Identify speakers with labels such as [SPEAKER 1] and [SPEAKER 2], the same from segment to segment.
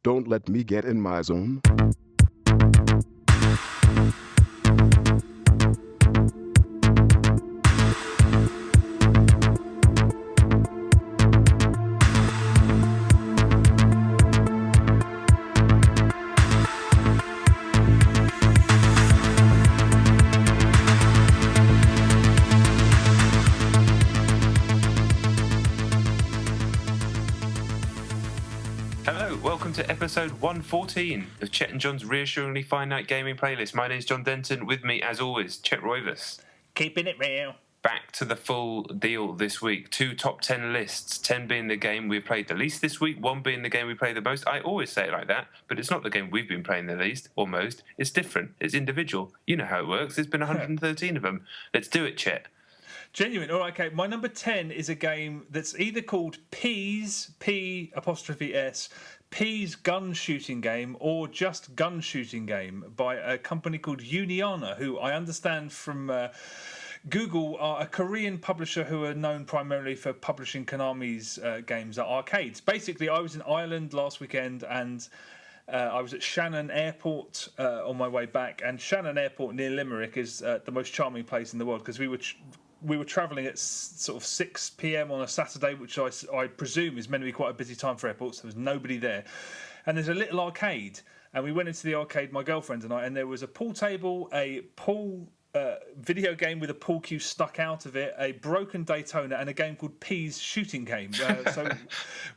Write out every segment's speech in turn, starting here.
[SPEAKER 1] Don't let me get in my zone.
[SPEAKER 2] Welcome to episode 114 of Chet and John's reassuringly finite gaming playlist. My name's John Denton. With me, as always, Chet Roivas.
[SPEAKER 3] Keeping it real.
[SPEAKER 2] Back to the full deal this week. 2 top 10 lists, 10 being the game we've played the least this week, 1 being the game we played the most. I always say it like that, but it's not the game we've been playing the least, or most. It's different. It's individual. You know how it works. There's been 113 of them. Let's do it, Chet.
[SPEAKER 3] Genuine. All right, okay. My number 10 is a game that's either called P's, P''S, P's gun shooting game, or just gun shooting game by a company called Uniana, who I understand from Google are a Korean publisher who are known primarily for publishing Konami's games at arcades. Basically, I was in Ireland last weekend and I was at Shannon Airport on my way back, and Shannon Airport near Limerick is the most charming place in the world because we were travelling at sort of 6 p.m. on a Saturday, which I presume is meant to be quite a busy time for airports. There was nobody there. And there's a little arcade. And we went into the arcade, my girlfriend and I, and there was a pool table, a pool video game with a pool cue stuck out of it, a broken Daytona, and a game called P's shooting game. So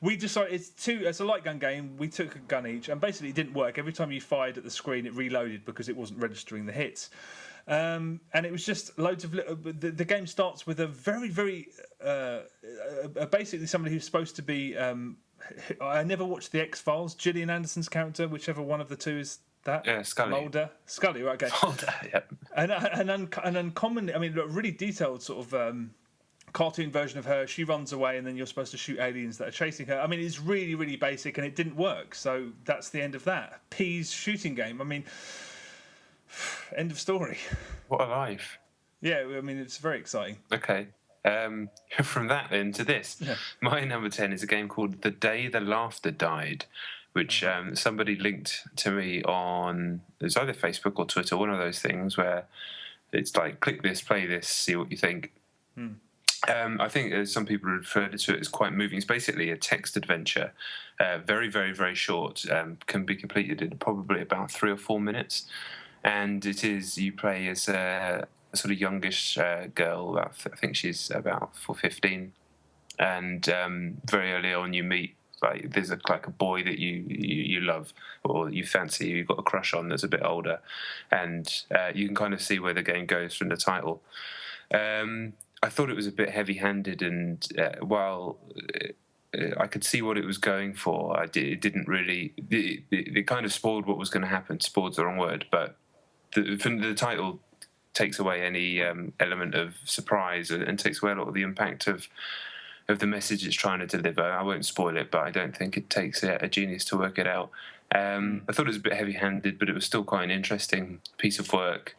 [SPEAKER 3] we decided it's a light gun game. We took a gun each, and basically it didn't work. Every time you fired at the screen, it reloaded because it wasn't registering the hits. And it was just loads of the game starts with a very, very basically somebody who's supposed to be I never watched the X-Files, Gillian Anderson's character, whichever one of the two is that.
[SPEAKER 2] Yeah, Scully.
[SPEAKER 3] Scully, right, okay.
[SPEAKER 2] Mulder, yep.
[SPEAKER 3] And uncommonly, I mean, a really detailed sort of cartoon version of her. She runs away and then you're supposed to shoot aliens that are chasing her. I mean, it's really, really basic and it didn't work. So that's the end of that. P's shooting game. I mean, end of story.
[SPEAKER 2] What a life.
[SPEAKER 3] Yeah, I mean, it's very exciting.
[SPEAKER 2] Okay. From that then to this. Yeah. My number 10 is a game called The Day the Laughter Died, which somebody linked to me on, it's either Facebook or Twitter, one of those things where it's like, click this, play this, see what you think. I think some people refer to it as quite moving. It's basically a text adventure, very, very, very short, can be completed in probably about 3 or 4 minutes. And it is, you play as a sort of youngish girl, I think she's about 15, and very early on you meet, like there's a boy that you love or you fancy, you've got a crush on that's a bit older, and you can kind of see where the game goes from the title. I thought it was a bit heavy-handed, and while I could see what it was going for, it didn't really. It kind of spoiled what was going to happen. Spoiled's the wrong word, but the title takes away any element of surprise and takes away a lot of the impact of the message it's trying to deliver. I won't spoil it, but I don't think it takes a genius to work it out. I thought it was a bit heavy-handed, but it was still quite an interesting piece of work.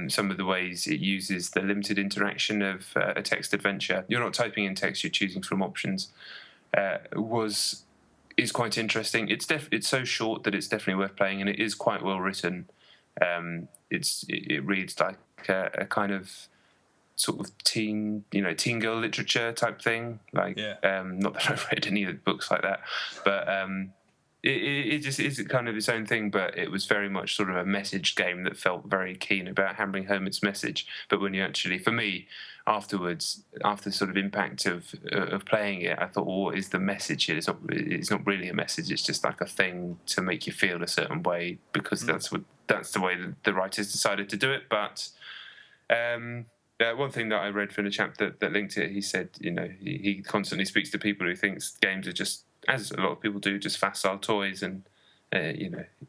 [SPEAKER 2] Some of the ways it uses the limited interaction of a text adventure. You're not typing in text, you're choosing from options. Is quite interesting. It's so short that it's definitely worth playing, and it is quite well written. It reads like a kind of sort of teen girl literature type thing. Like, not that I've read any of the books like that, but it just is kind of its own thing. But it was very much sort of a message game that felt very keen about hammering home its message. But when you actually, for me, afterwards, after the sort of impact of playing it, I thought, well, what is the message here? It's not really a message. It's just like a thing to make you feel a certain way because that's the way the writers decided to do it. But one thing that I read from the chap that linked it, he said, he constantly speaks to people who thinks games are just, as a lot of people do, just facile toys, and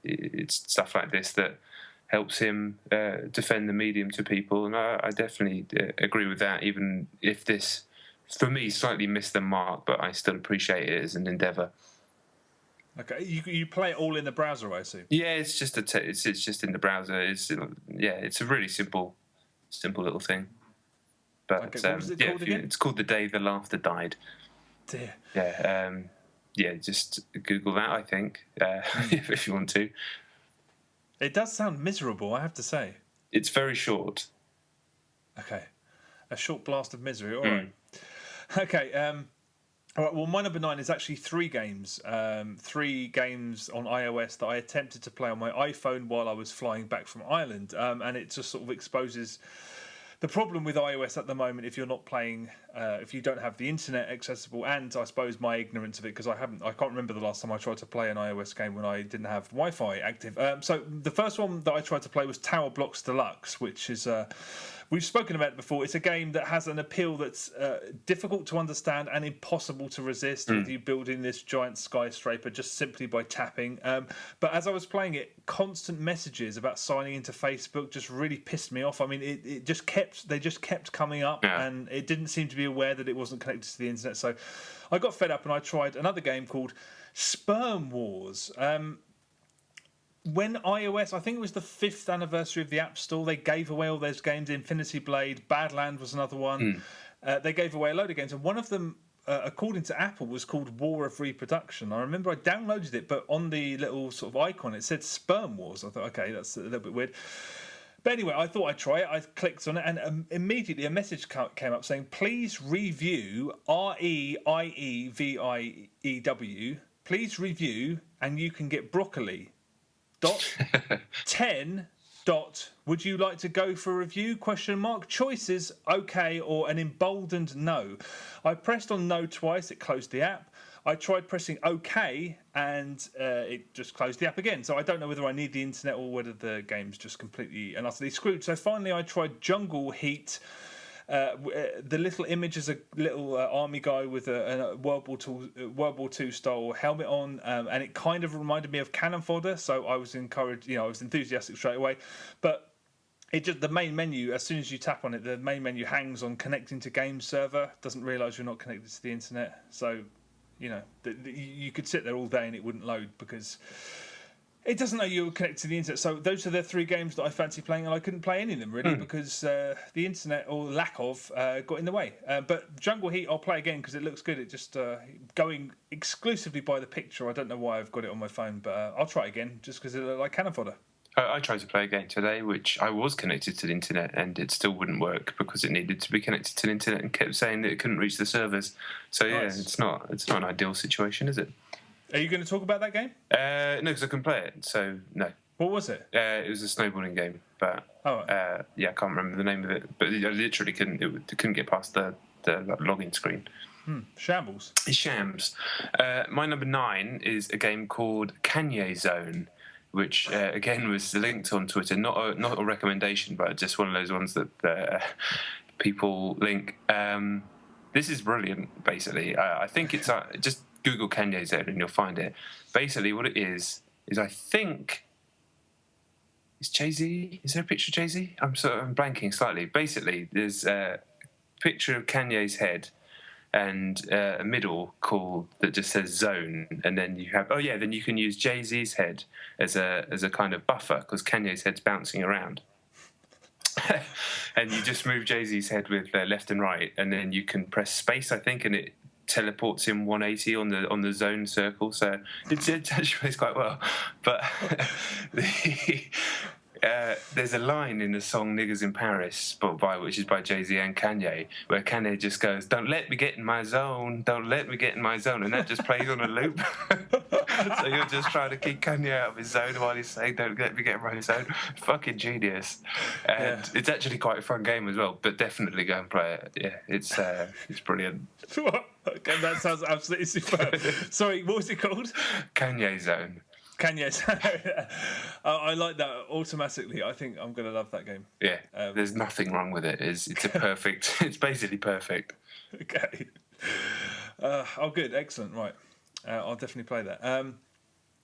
[SPEAKER 2] it's stuff like this that helps him defend the medium to people, and I definitely agree with that, even if this, for me, slightly missed the mark, but I still appreciate it as an endeavour.
[SPEAKER 3] Okay, you play it all in the browser, I assume?
[SPEAKER 2] Yeah, it's just it's just in the browser. It's a really simple little thing. But
[SPEAKER 3] okay, what was it called again?
[SPEAKER 2] It's called The Day the Laughter Died.
[SPEAKER 3] Dear.
[SPEAKER 2] Yeah. yeah, just Google that, I think, if you want to.
[SPEAKER 3] It does sound miserable, I have to say.
[SPEAKER 2] It's very short.
[SPEAKER 3] Okay. A short blast of misery. All right. Okay. All right. Well, my number 9 is actually 3 games. 3 games on iOS that I attempted to play on my iPhone while I was flying back from Ireland. And it just sort of exposes the problem with iOS at the moment, if you're not playing, if you don't have the internet accessible, and I suppose my ignorance of it, because I can't remember the last time I tried to play an iOS game when I didn't have Wi-Fi active. So the first one that I tried to play was Bloxx Deluxe, which is we've spoken about it before. It's a game that has an appeal that's difficult to understand and impossible to resist with you building this giant skyscraper just simply by tapping. But as I was playing it, constant messages about signing into Facebook just really pissed me off. I mean, they just kept coming up, and it didn't seem to be aware that it wasn't connected to the internet. So I got fed up and I tried another game called Sperm Wars. When iOS, I think it was the 5th anniversary of the App Store, they gave away all those games. Infinity Blade, Badland was another one. They gave away a load of games, and one of them, according to Apple, was called War of Reproduction. I remember I downloaded it, but on the little sort of icon it said Sperm Wars. I thought, okay, that's a little bit weird. But anyway, I thought I'd try it. I clicked on it, and immediately a message came up saying, please review REIEVIEW. Please review, and you can get broccoli. 10. Would you like to go for a review? ? Choices, okay, or an emboldened no. I pressed on no twice. It closed the app. I tried pressing OK, and it just closed the app again. So I don't know whether I need the internet or whether the game's just completely and utterly screwed. So finally I tried Jungle Heat. The little image is a little army guy with a World War II style helmet on, and it kind of reminded me of Cannon Fodder. So I was encouraged, I was enthusiastic straight away. But the main menu, as soon as you tap on it, the main menu hangs on connecting to game server. Doesn't realise you're not connected to the internet. So, you could sit there all day and it wouldn't load because it doesn't know you were connected to the internet. So those are the 3 games that I fancy playing, and I couldn't play any of them really because the internet or lack of got in the way. But Jungle Heat I'll play again because it looks good. It just going exclusively by the picture. I don't know why I've got it on my phone, but I'll try it again just because it looked like cannon fodder.
[SPEAKER 2] I tried to play a game today, which I was connected to the internet, and it still wouldn't work because it needed to be connected to the internet and kept saying that it couldn't reach the servers. So yeah, nice. It's not an ideal situation, is it?
[SPEAKER 3] Are you going to talk about that game?
[SPEAKER 2] No, because I couldn't play it. So no.
[SPEAKER 3] What was it?
[SPEAKER 2] It was a snowboarding game, but I can't remember the name of it. But I literally couldn't get past the login screen.
[SPEAKER 3] Shambles.
[SPEAKER 2] It's shams. My number 9 is a game called Kanye Zone, which again was linked on Twitter. Not a recommendation, but just one of those ones that people link. This is brilliant. Basically, I think it's just Google Kanye Zone and you'll find it. Basically, what it is I think it's Jay-Z. Is there a picture of Jay-Z? I'm blanking slightly. Basically, there's a picture of Kanye's head and a middle called that just says Zone, and then you have then you can use Jay-Z's head as a kind of buffer because Kanye's head's bouncing around. And you just move Jay-Z's head with left and right, and then you can press space, I think, and it teleports him 180 on the zone circle. So it actually plays quite well. But there's a line in the song "Niggas in Paris," which is by Jay-Z and Kanye, where Kanye just goes, "Don't let me get in my zone, don't let me get in my zone," and that just plays on a loop. So you're just trying to keep Kanye out of his zone while he's saying, "Don't let me get in my zone." Fucking genius. And it's actually quite a fun game as well. But definitely go and play it. Yeah, it's brilliant.
[SPEAKER 3] Okay, that sounds absolutely superb. Sorry, what was it called?
[SPEAKER 2] Kanye Zone.
[SPEAKER 3] Kanye Zone. I like that automatically. I think I'm going to love that game.
[SPEAKER 2] Yeah, there's nothing wrong with it. It's a perfect. It's basically perfect.
[SPEAKER 3] Okay. Good, excellent. Right, I'll definitely play that.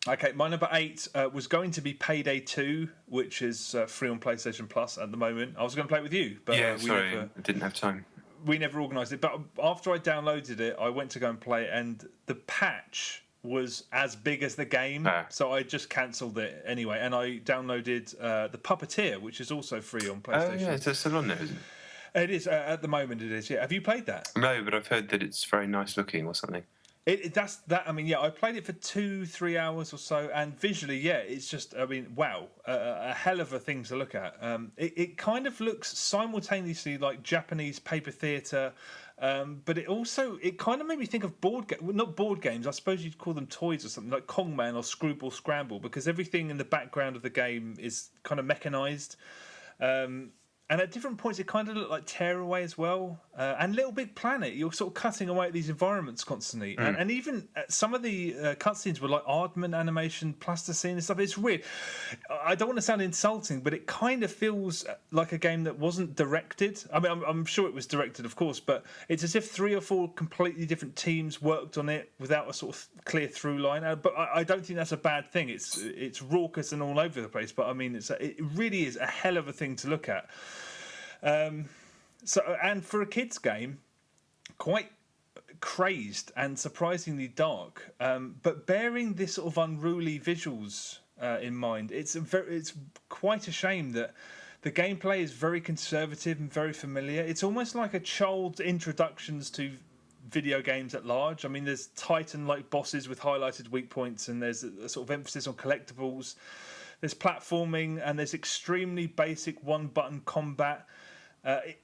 [SPEAKER 3] Okay, my number 8 was going to be Payday 2, which is free on PlayStation Plus at the moment. I was going to play it with you, but
[SPEAKER 2] sorry, I didn't have time.
[SPEAKER 3] We never organised it, but after I downloaded it, I went to go and play it, and the patch was as big as the game, so I just cancelled it anyway, and I downloaded the Puppeteer, which is also free on PlayStation.
[SPEAKER 2] Oh yeah, it's still on there, isn't it?
[SPEAKER 3] It is, at the moment it is, yeah. Have you played that?
[SPEAKER 2] No, but I've heard that it's very nice looking or something.
[SPEAKER 3] That's that. I mean, yeah, I played it for 2-3 hours or so, and visually, yeah, it's just. I mean, wow, a hell of a thing to look at. It kind of looks simultaneously like Japanese paper theatre, but it kind of made me think of not board games. I suppose you'd call them toys or something like Kongman or Screwball Scramble, because everything in the background of the game is kind of mechanized. And at different points, it kind of looked like Tearaway as well. And Little Big Planet, you're sort of cutting away at these environments constantly. And even some of the cutscenes were like Aardman animation, plasticine and stuff. It's weird. I don't want to sound insulting, but it kind of feels like a game that wasn't directed. I mean, I'm sure it was directed, of course, but it's as if 3 or 4 completely different teams worked on it without a sort of clear through line. But I don't think that's a bad thing. It's raucous and all over the place. But I mean, it really is a hell of a thing to look at. And for a kids game, quite crazed and surprisingly dark, but bearing this sort of unruly visuals in mind, it's quite a shame that the gameplay is very conservative and very familiar. It's almost like a child's introductions to video games at large. I mean, there's Titan-like bosses with highlighted weak points, and there's a sort of emphasis on collectibles. There's platforming, and there's extremely basic one-button combat.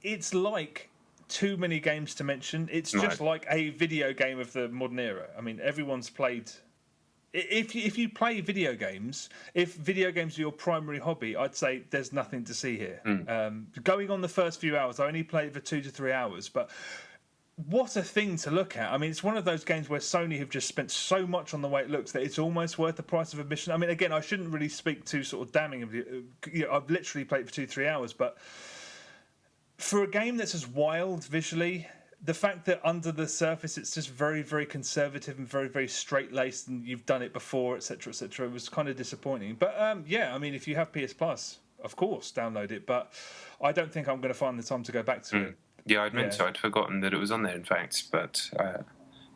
[SPEAKER 3] It's like too many games to mention. It's just like a video game of the modern era. I mean, everyone's played. If you play video games, if video games are your primary hobby, I'd say there's nothing to see here. Going on the first few hours, I only played for 2 to 3 hours, but what a thing to look at. I mean, it's one of those games where Sony have just spent so much on the way it looks that it's almost worth the price of admission. I mean, again, I shouldn't really speak too sort of damning of it. I've literally played for 2-3 hours, but for a game that's as wild visually, the fact that under the surface it's just very, very conservative and very, very straight-laced, and you've done it before, etc., etc., was kind of disappointing. But yeah, I mean, if you have PS Plus, of course, download it. But I don't think I'm going to find the time to go back to it.
[SPEAKER 2] Yeah, I'd meant to. I'd forgotten that it was on there, in fact. But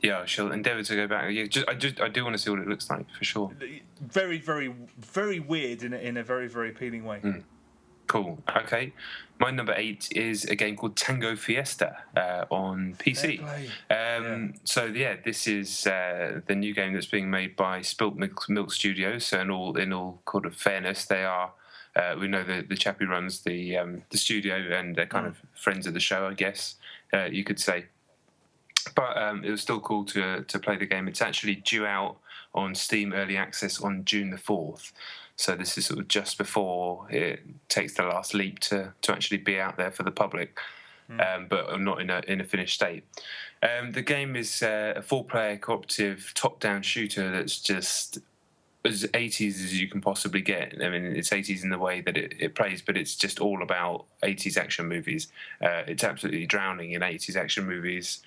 [SPEAKER 2] yeah, I shall endeavour to go back. Yeah, I do want to see what it looks like for sure.
[SPEAKER 3] Very, very, very weird in a very, very appealing way.
[SPEAKER 2] Cool. Okay. My number 8 is a game called Tango Fiesta on PC. So yeah, this is the new game that's being made by Spilt Milk Studios. So in all kind of fairness, they are. We know the chap who runs the studio, and they're kind of friends of the show, I guess you could say. But it was still cool to play the game. It's actually due out on Steam Early Access on June the 4th. So this is sort of just before it takes the last leap to actually be out there for the public, but not in a finished state. The game is a 4-player cooperative top-down shooter that's just as 80s as you can possibly get. I mean, it's 80s in the way that it plays, but it's just all about 80s action movies. It's absolutely drowning in 80s action movies.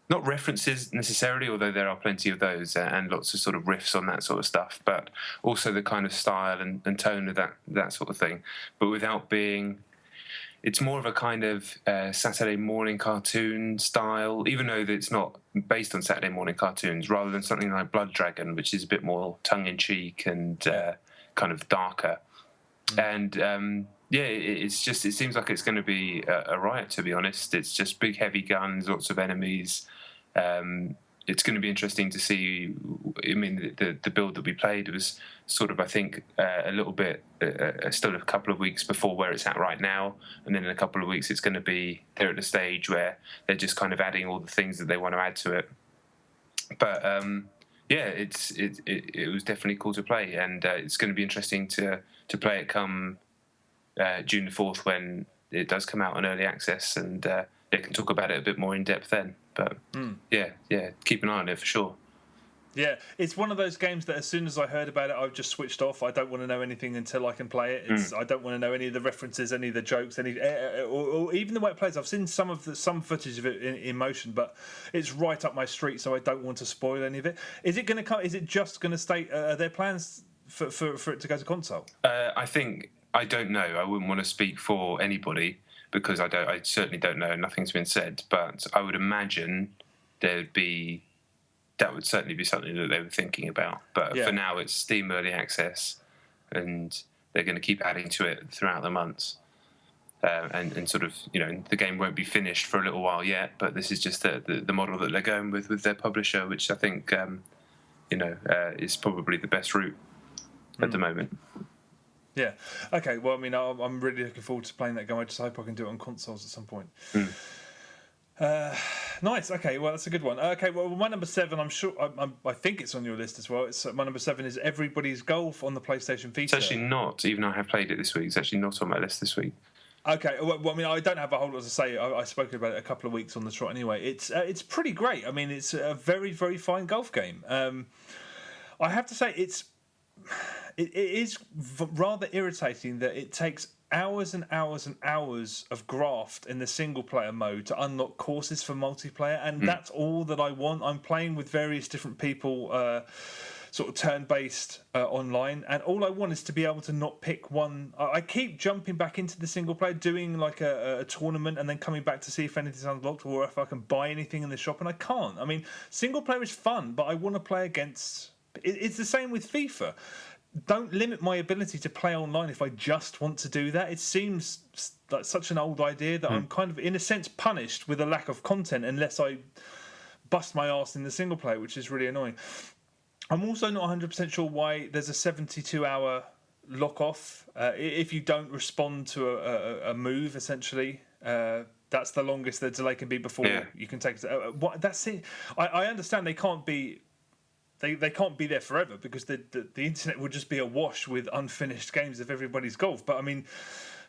[SPEAKER 2] Not references necessarily, although there are plenty of those, and lots of sort of riffs on that sort of stuff, but also the kind of style and tone of that sort of thing. But without being... It's more of a kind of Saturday morning cartoon style, even though it's not based on Saturday morning cartoons, rather than something like Blood Dragon, which is a bit more tongue-in-cheek and kind of darker. And yeah, it seems like it's going to be a riot, to be honest. It's just big, heavy guns, lots of enemies. It's going to be interesting to see. I mean, the build that we played was sort of, I think, a little bit, still a couple of weeks before where it's at right now. And then in a couple of weeks, it's going to be, they're at the stage where they're just kind of adding all the things that they want to add to it. But yeah, it was definitely cool to play. And it's going to be interesting to play it come June the 4th when it does come out on early access, and they can talk about it a bit more in depth then. But yeah, keep an eye on it for sure.
[SPEAKER 3] Yeah, it's one of those games that as soon as I heard about it, I've just switched off. I don't want to know anything until I can play it. I don't want to know any of the references, any of the jokes, or even the way it plays. I've seen some footage of it in motion, but it's right up my street, so I don't want to spoil any of it. Is it going to come? Is it just going to stay? Are there plans for it to go to console?
[SPEAKER 2] I don't know. I wouldn't want to speak for anybody because I certainly don't know. Nothing's been said, but I would imagine that would certainly be something that they were thinking about. But for now, it's Steam Early Access, and they're going to keep adding to it throughout the months. and sort of, the game won't be finished for a little while yet, but this is just the model that they're going with their publisher, which I think, is probably the best route at the moment.
[SPEAKER 3] Yeah. Okay. Well, I mean, I'm really looking forward to playing that game. I just hope I can do it on consoles at some point. Nice. Okay. Well, that's a good one. Okay. Well, my number 7, I'm sure, I think it's on your list as well. It's my number 7 is Everybody's Golf on the PlayStation Vita.
[SPEAKER 2] It's actually not. Even though I have played it this week, it's actually not on my list this week.
[SPEAKER 3] Okay, well, I mean, I don't have a whole lot to say. I spoke about it a couple of weeks on the trot anyway. It's pretty great. I mean, it's a very, very fine golf game. I have to say, it is rather irritating that it takes hours and hours and hours of graft in the single player mode to unlock courses for multiplayer, and that's all that I want. I'm playing with various different people, sort of turn-based online, and all I want is to be able to not pick one. I keep jumping back into the single player, doing like a tournament, and then coming back to see if anything's unlocked or if I can buy anything in the shop, and I can't. I mean, single player is fun, but I want to play against. It's the same with FIFA. Don't limit my ability to play online if I just want to do that. It seems like such an old idea that I'm kind of, in a sense, punished with a lack of content unless I bust my arse in the single player, which is really annoying. I'm also not 100% sure why there's a 72-hour lock-off. If you don't respond to a move, essentially, that's the longest the delay can be before you can take it. That's it. I understand they can't be... They can't be there forever because the internet would just be awash with unfinished games of Everybody's Golf. But, I mean,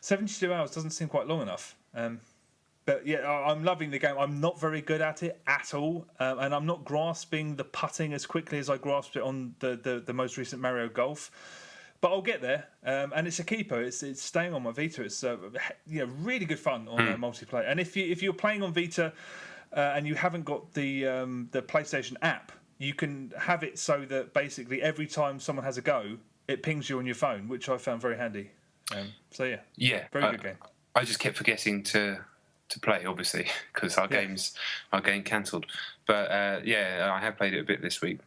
[SPEAKER 3] 72 hours doesn't seem quite long enough. But yeah, I'm loving the game. I'm not very good at it at all, and I'm not grasping the putting as quickly as I grasped it on the most recent Mario Golf. But I'll get there, and it's a keeper. It's staying on my Vita. It's really good fun on multiplayer. And if you're playing on Vita and you haven't got the PlayStation app, you can have it so that basically every time someone has a go, it pings you on your phone, which I found very handy. Very good game.
[SPEAKER 2] I just kept forgetting to play, obviously, because our games are getting cancelled. But I have played it a bit this week.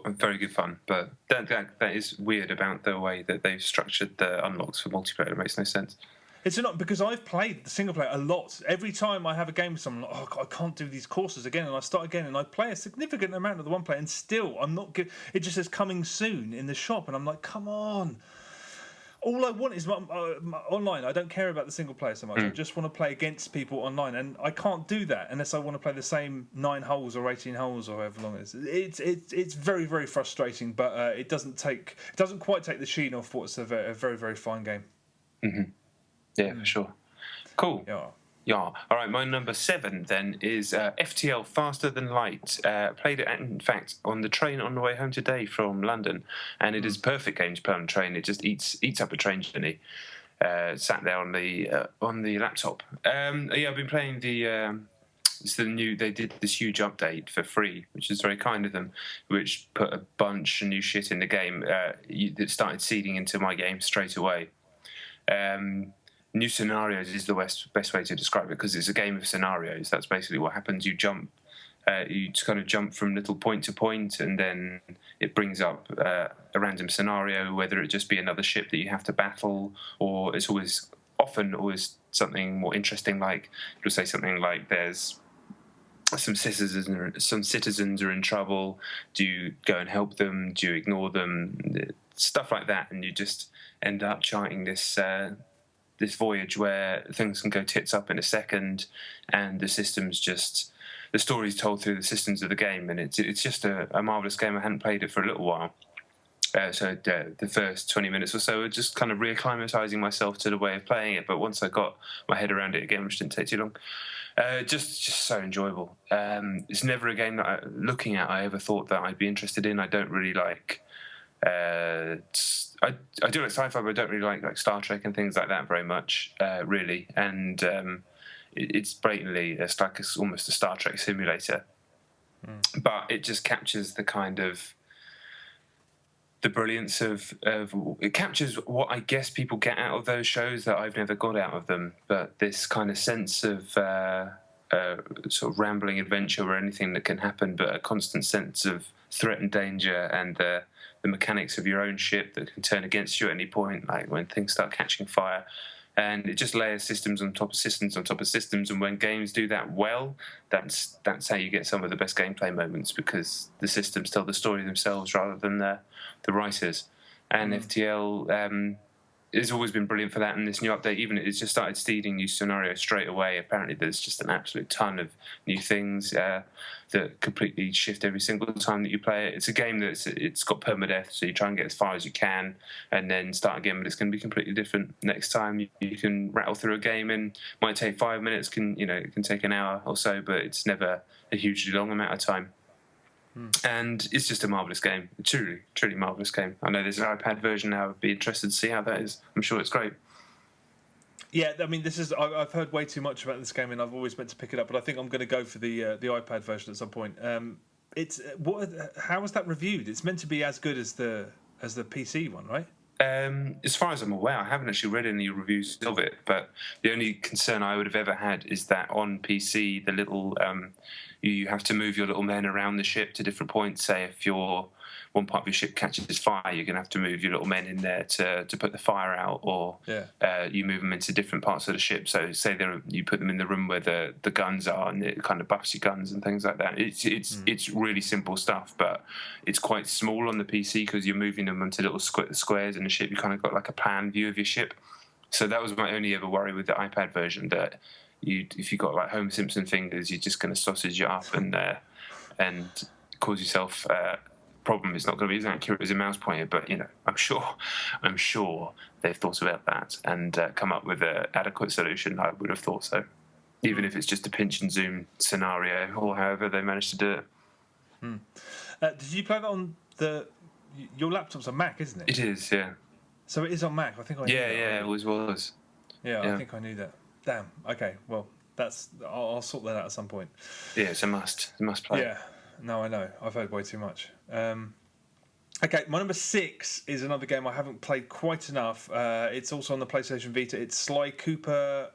[SPEAKER 2] Very good fun. But that is weird about the way that they've structured the unlocks for multiplayer. It makes no sense.
[SPEAKER 3] It's not, because I've played the single player a lot. Every time I have a game with someone, I can't do these courses again, and I start again, and I play a significant amount of the one player, and still I'm not good. It just says coming soon in the shop, and I'm like, come on. All I want is online. I don't care about the single player so much. I just want to play against people online, and I can't do that unless I want to play the same 9 holes or 18 holes or however long it is. It's very, very frustrating, but it doesn't quite take the sheen off what's a very, very fine game.
[SPEAKER 2] Mm-hmm. Yeah, for sure. Cool. Yeah. All right, my number 7 then is FTL Faster Than Light. Played it, in fact, on the train on the way home today from London, and it is a perfect game to play on the train. It just eats up a train journey. Sat there on the laptop. I've been playing it's the new. They did this huge update for free, which is very kind of them, which put a bunch of new shit in the game. That started seeding into my game straight away. New scenarios is the best way to describe it, because it's a game of scenarios. That's basically what happens. You jump, you just kind of jump from little point to point, and then it brings up a random scenario, whether it just be another ship that you have to battle, or it's often always something more interesting, like it'll say something like there's some citizens are in trouble. Do you go and help them? Do you ignore them? Stuff like that, and you just end up charting this voyage where things can go tits up in a second, and the story's told through the systems of the game, and it's just a marvellous game. I hadn't played it for a little while, so the first 20 minutes or so were just kind of reacclimatising myself to the way of playing it, but once I got my head around it again, which didn't take too long, just so enjoyable. It's never a game that looking at I ever thought that I'd be interested in. I don't really like I do like sci-fi, but I don't really like Star Trek and things like that very much, really. And it's blatantly, it's almost a Star Trek simulator. But it just captures the kind of the brilliance of it captures what I guess people get out of those shows that I've never got out of them. But this kind of sense of sort of rambling adventure or anything that can happen, but a constant sense of threat and danger, and the mechanics of your own ship that can turn against you at any point, like when things start catching fire, and it just layers systems on top of systems on top of systems. And when games do that well, that's how you get some of the best gameplay moments, because the systems tell the story themselves rather than the writers. And FTL has always been brilliant for that. And this new update, even it's just started seeding new scenarios straight away. Apparently, there's just an absolute ton of new things that completely shift every single time that you play it. It's a game it's got permadeath, so you try and get as far as you can, and then start again. But it's going to be completely different next time. You can rattle through a game, and might take 5 minutes. It can take an hour or so, but it's never a hugely long amount of time. And it's just a marvellous game. A truly, truly marvellous game. I know there's an iPad version now. I'd be interested to see how that is. I'm sure it's great.
[SPEAKER 3] Yeah, I mean, I've heard way too much about this game, and I've always meant to pick it up. But I think I'm going to go for the iPad version at some point. How was that reviewed? It's meant to be as good as the PC one, right?
[SPEAKER 2] As far as I'm aware, I haven't actually read any reviews of it, but the only concern I would have ever had is that on PC, the little you have to move your little men around the ship to different points. Say if one part of your ship catches fire, you're going to have to move your little men in there to put the fire out, or you move them into different parts of the ship. So say you put them in the room where the guns are, and it kind of buffs your guns and things like that. It's really simple stuff, but it's quite small on the PC because you're moving them into little squares in the ship. You kind of got like a plan view of your ship. So that was my only ever worry with the iPad version, that if you got like Homer Simpson fingers, you're just going to sausage it up and cause yourself problem. It's not going to be as accurate as a mouse pointer, but I'm sure they've thought about that and come up with an adequate solution. I would have thought so, even if it's just a pinch and zoom scenario, or however they managed to do it.
[SPEAKER 3] Did you play that on your laptop's a Mac, isn't it?
[SPEAKER 2] It is, yeah.
[SPEAKER 3] So it is on Mac. I think I knew that.
[SPEAKER 2] Yeah, it always was.
[SPEAKER 3] Yeah, I think I knew that. Damn. Okay. Well, I'll sort that out at some point.
[SPEAKER 2] Yeah, it's a must. It's a must play.
[SPEAKER 3] Yeah. No, I know. I've heard way too much. Okay, my number 6 is another game I haven't played quite enough. It's also on the PlayStation Vita. It's Sly Cooper.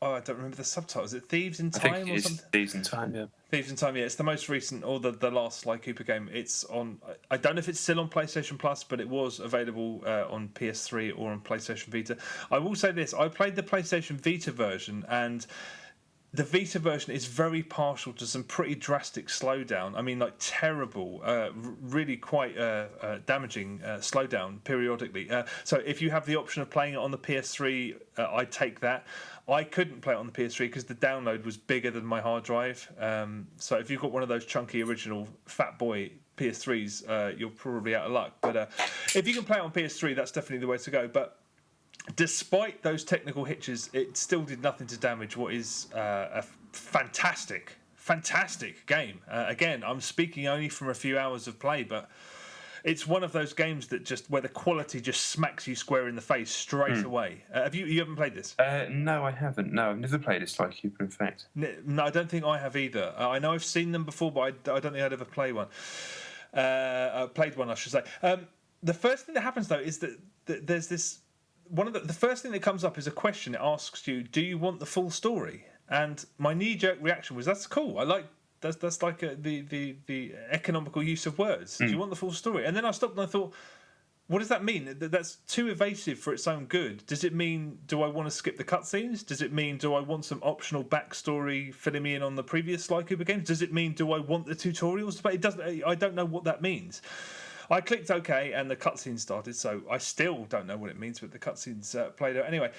[SPEAKER 3] Oh, I don't remember the subtitle. Is it Thieves in Time?
[SPEAKER 2] I think it's Thieves in Time, yeah.
[SPEAKER 3] Thieves in Time, yeah. It's the most recent, or the last Sly Cooper game. It's on. I don't know if it's still on PlayStation Plus, but it was available on PS3 or on PlayStation Vita. I will say this: I played the PlayStation Vita version, and the Vita version is very partial to some pretty drastic slowdown. I mean, like terrible, really quite damaging slowdown periodically. So if you have the option of playing it on the PS3, I'd take that. I couldn't play it on the PS3 because the download was bigger than my hard drive. So if you've got one of those chunky original fat boy PS3s, you're probably out of luck. But if you can play it on PS3, that's definitely the way to go. But despite those technical hitches, it still did nothing to damage what is a fantastic game. Again, I'm speaking only from a few hours of play, but it's one of those games that where the quality just smacks you square in the face straight away. You haven't played this?
[SPEAKER 2] No, I haven't. No, I've never played a Sly Cooper, in fact.
[SPEAKER 3] No, I don't think I have either. I know I've seen them before, but I don't think I'd ever play one. Played one, I should say. The first thing that happens, though, is that there's this... the first thing that comes up is a question. It asks you, do you want the full story? And my knee-jerk reaction was, that's cool. I like... That's like the economical use of words. Do you want the full story? And then I stopped and I thought, what does that mean? That's too evasive for its own good. Does it mean, do I want to skip the cutscenes? Does it mean, do I want some optional backstory filling me in on the previous Sly Cooper games? Does it mean, do I want the tutorials? But it doesn't. I don't know what that means. I clicked OK and the cutscene started, so I still don't know what it means, but the cutscenes played out anyway.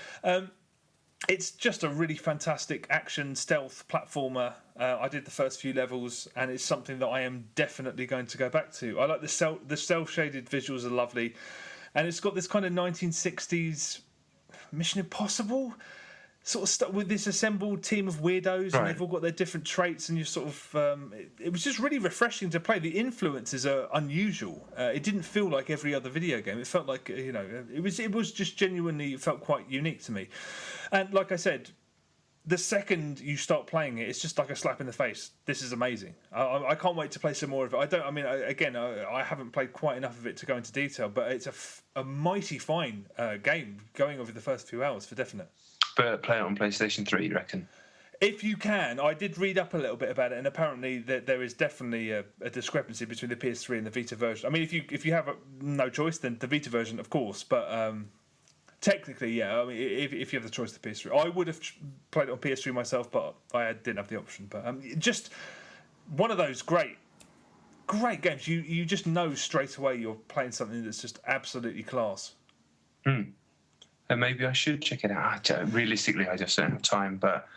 [SPEAKER 3] It's just a really fantastic action stealth platformer. I did the first few levels, and it's something that I am definitely going to go back to. I like the cell shaded visuals are lovely, and it's got this kind of 1960s Mission Impossible sort of stuff with this assembled team of weirdos, and they've all got their different traits, and you sort of it was just really refreshing to play. The influences are unusual. It didn't feel like every other video game. It felt like it was just genuinely, it felt quite unique to me. And like I said, the second you start playing it, it's just like a slap in the face. This is amazing. I can't wait to play some more of it. I haven't played quite enough of it to go into detail, but it's a mighty fine game going over the first few hours for definite.
[SPEAKER 2] But play it on PlayStation 3, you reckon?
[SPEAKER 3] If you can. I did read up a little bit about it, and apparently there is definitely a discrepancy between the PS3 and the Vita version. I mean, if you have no choice, then the Vita version, of course, but Technically, yeah. I mean, if you have the choice of the PS3, I would have played it on PS3 myself, but I didn't have the option. But just one of those great games. You just know straight away you're playing something that's just absolutely class.
[SPEAKER 2] And maybe I should check it out. Realistically, I just don't have time. But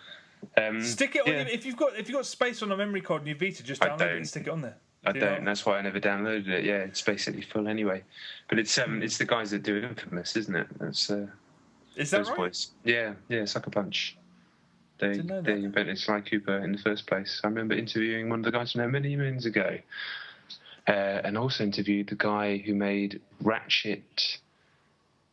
[SPEAKER 3] stick it on if you've got space on a memory card in your Vita, just download it and stick it on there.
[SPEAKER 2] I don't. That's why I never downloaded it. Yeah, it's basically full anyway. But it's the guys that do Infamous, isn't it? That's
[SPEAKER 3] is that
[SPEAKER 2] those
[SPEAKER 3] right?
[SPEAKER 2] boys. Yeah, Sucker Punch. They invented Sly Cooper in the first place. I remember interviewing one of the guys from there many moons ago, and also interviewed the guy who made Ratchet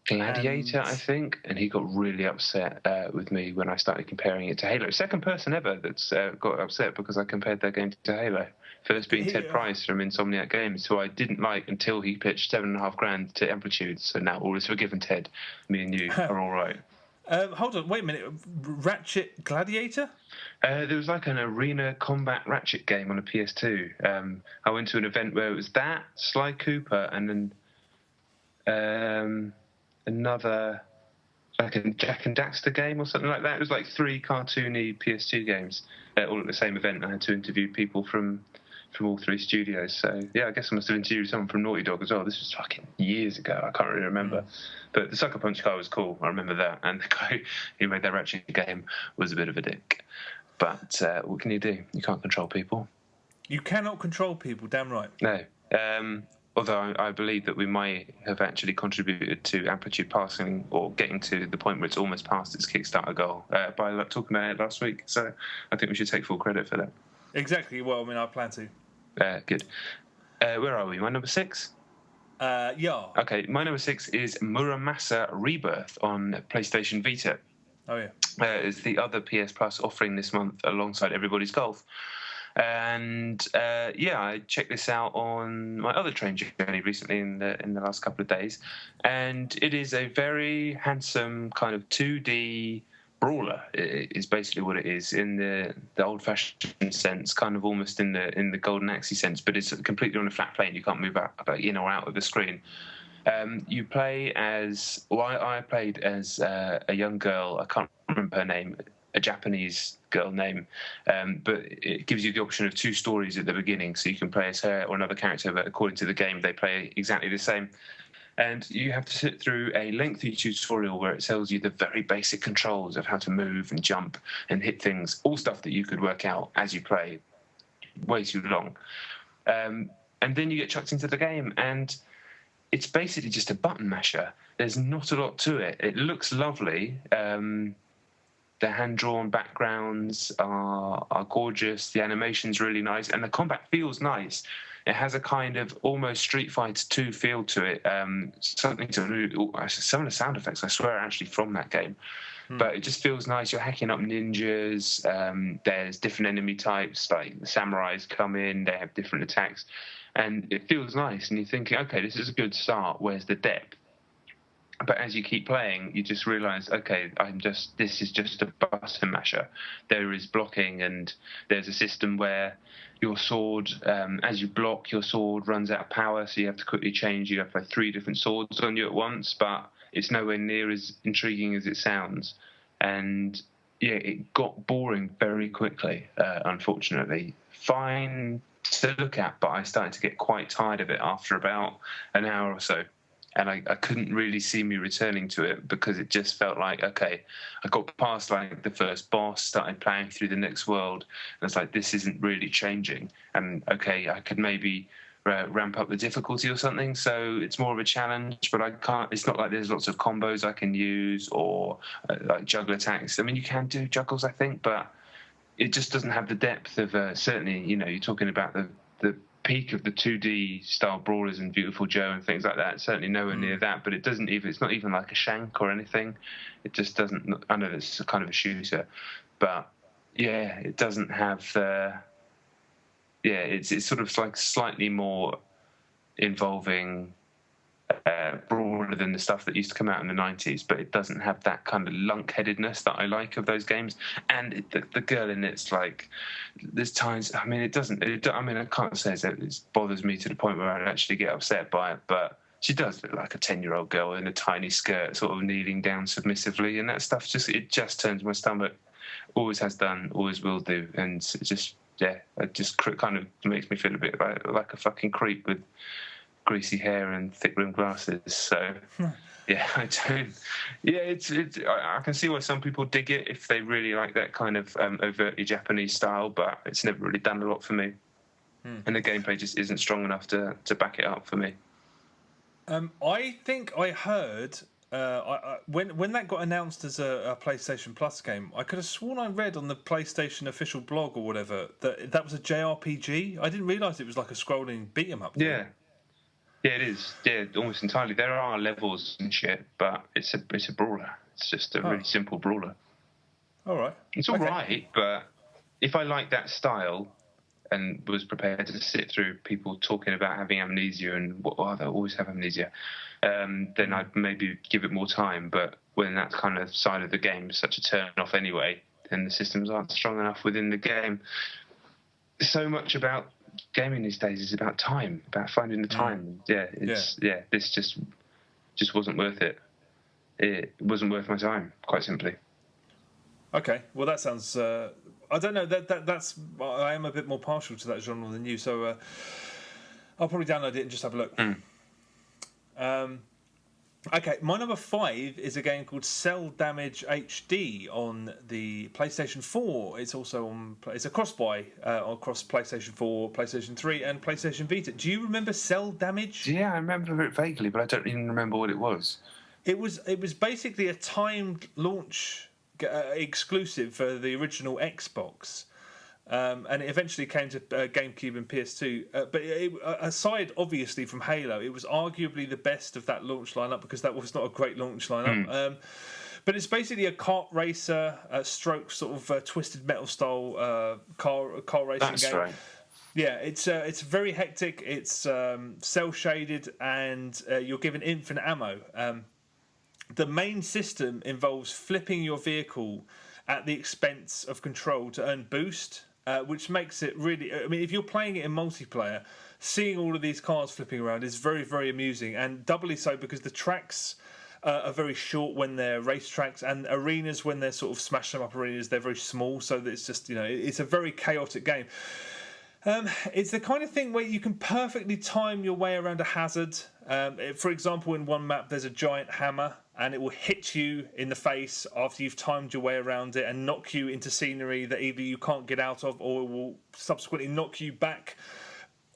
[SPEAKER 2] Gladiator, I think, and he got really upset with me when I started comparing it to Halo. Second person ever that's got upset because I compared their game to Halo. First being Ted Price from Insomniac Games, who I didn't like until he pitched $7,500 to Amplitude. So now all is forgiven, Ted. Me and you are all right.
[SPEAKER 3] Hold on, wait a minute. Ratchet Gladiator?
[SPEAKER 2] There was like an arena combat Ratchet game on a PS2. I went to an event where it was that, Sly Cooper, and then another, like a Jack and Daxter game or something like that. It was like 3 cartoony PS2 games all at the same event. I had to interview people from all 3 studios. So, yeah, I guess I must have interviewed someone from Naughty Dog as well. This was fucking years ago. I can't really remember. But the Sucker Punch guy was cool. I remember that. And the guy who made that Ratchet game was a bit of a dick. But what can you do? You can't control people.
[SPEAKER 3] You cannot control people, damn right.
[SPEAKER 2] No. Although I believe that we might have actually contributed to Amplitude passing or getting to the point where it's almost past its Kickstarter goal by talking about it last week. So I think we should take full credit for that.
[SPEAKER 3] Exactly. Well, I mean, I plan to.
[SPEAKER 2] Good. Where are we? My number 6?
[SPEAKER 3] Yeah.
[SPEAKER 2] Okay, my number 6 is Muramasa Rebirth on PlayStation Vita.
[SPEAKER 3] Oh, yeah.
[SPEAKER 2] It's the other PS Plus offering this month alongside Everybody's Golf. And I checked this out on my other train journey recently in the last couple of days, and it is a very handsome kind of 2D brawler. Is basically what it is in the old-fashioned sense, kind of almost in the Golden Axe sense, but it's completely on a flat plane. You can't move in or out of the screen. You play as I played as a young girl. I can't remember her name. A Japanese girl name, but it gives you the option of 2 stories at the beginning, so you can play as her or another character, but according to the game they play exactly the same. And you have to sit through a lengthy tutorial where it tells you the very basic controls of how to move and jump and hit things, all stuff that you could work out as you play. Way too long. And then you get chucked into the game, and it's basically just a button masher. There's not a lot to it. It looks lovely. The hand-drawn backgrounds are gorgeous. The animation's really nice, and the combat feels nice. It has a kind of almost Street Fighter 2 feel to it. Something to do. Some of the sound effects, I swear, are actually from that game. But it just feels nice. You're hacking up ninjas. There's different enemy types, like the samurais come in. They have different attacks, and it feels nice. And you're thinking, okay, this is a good start. Where's the depth? But as you keep playing, you just realise, okay, this is just a button masher. There is blocking, and there's a system where your sword, as you block, your sword runs out of power, so you have to quickly change. You have like 3 different swords on you at once, but it's nowhere near as intriguing as it sounds. And yeah, it got boring very quickly, unfortunately. Fine to look at, but I started to get quite tired of it after about an hour or so. And I couldn't really see me returning to it because it just felt like, okay, I got past like the first boss, started playing through the next world, and it's like, this isn't really changing. And okay, I could maybe ramp up the difficulty or something, so it's more of a challenge, but I can't. It's not like there's lots of combos I can use or like juggle attacks. I mean, you can do juggles, I think, but it just doesn't have the depth of certainly, you're talking about the peak of the 2D style brawlers and Beautiful Joe and things like that. Certainly nowhere near that, but it's not even like a Shank or anything. It just doesn't. I know it's a kind of a shooter, but yeah, it doesn't have the. Yeah, it's sort of like slightly more involving brawler than the stuff that used to come out in the 90s, but it doesn't have that kind of lunk-headedness that I like of those games. And the girl in it's like, there's times, I mean, I can't say that it bothers me to the point where I'd actually get upset by it, but she does look like a 10-year-old girl in a tiny skirt, sort of kneeling down submissively, and that stuff just turns my stomach. Always has done, always will do, and it just kind of makes me feel a bit like a fucking creep with greasy hair and thick rimmed glasses. So yeah, I don't. Yeah, I can see why some people dig it if they really like that kind of overtly Japanese style, but it's never really done a lot for me. And the gameplay just isn't strong enough to back it up for me.
[SPEAKER 3] I think I heard when that got announced as a PlayStation Plus game, I could have sworn I read on the PlayStation official blog or whatever that was a JRPG. I didn't realise it was like a scrolling beat 'em up.
[SPEAKER 2] Yeah, it is. Yeah, almost entirely. There are levels and shit, but it's a brawler. It's just a really simple brawler.
[SPEAKER 3] All right.
[SPEAKER 2] It's all right, but if I like that style and was prepared to sit through people talking about having amnesia and they always have amnesia, then I'd maybe give it more time. But when that kind of side of the game is such a turn off anyway, then the systems aren't strong enough within the game. So much about gaming these days is about time, about finding the time. This just wasn't worth it. It wasn't worth my time, quite simply.
[SPEAKER 3] Okay, well that sounds. I don't know. That's. I am a bit more partial to that genre than you, so I'll probably download it and just have a look. Okay, my number 5 is a game called Cel Damage HD on the PlayStation 4. It's also on. It's a cross-buy across PlayStation 4, PlayStation 3, and PlayStation Vita. Do you remember Cel Damage?
[SPEAKER 2] Yeah, I remember it vaguely, but I don't even remember what it was.
[SPEAKER 3] It was basically a timed launch exclusive for the original Xbox. And it eventually came to GameCube and PS2. But aside, obviously, from Halo, it was arguably the best of that launch lineup because that was not a great launch lineup. But it's basically a kart racer, stroke sort of twisted metal style car racing
[SPEAKER 2] That's
[SPEAKER 3] game.
[SPEAKER 2] right.
[SPEAKER 3] Yeah, it's very hectic. It's cell shaded, and you're given infinite ammo. The main system involves flipping your vehicle at the expense of control to earn boost. Which makes it really... I mean, if you're playing it in multiplayer, seeing all of these cars flipping around is very, very amusing, and doubly so because the tracks are very short when they're race tracks, and arenas, when they're sort of smash them up arenas, they're very small, so that it's just, it's a very chaotic game. It's the kind of thing where you can perfectly time your way around a hazard. For example, in one map, there's a giant hammer, and it will hit you in the face after you've timed your way around it and knock you into scenery that either you can't get out of or it will subsequently knock you back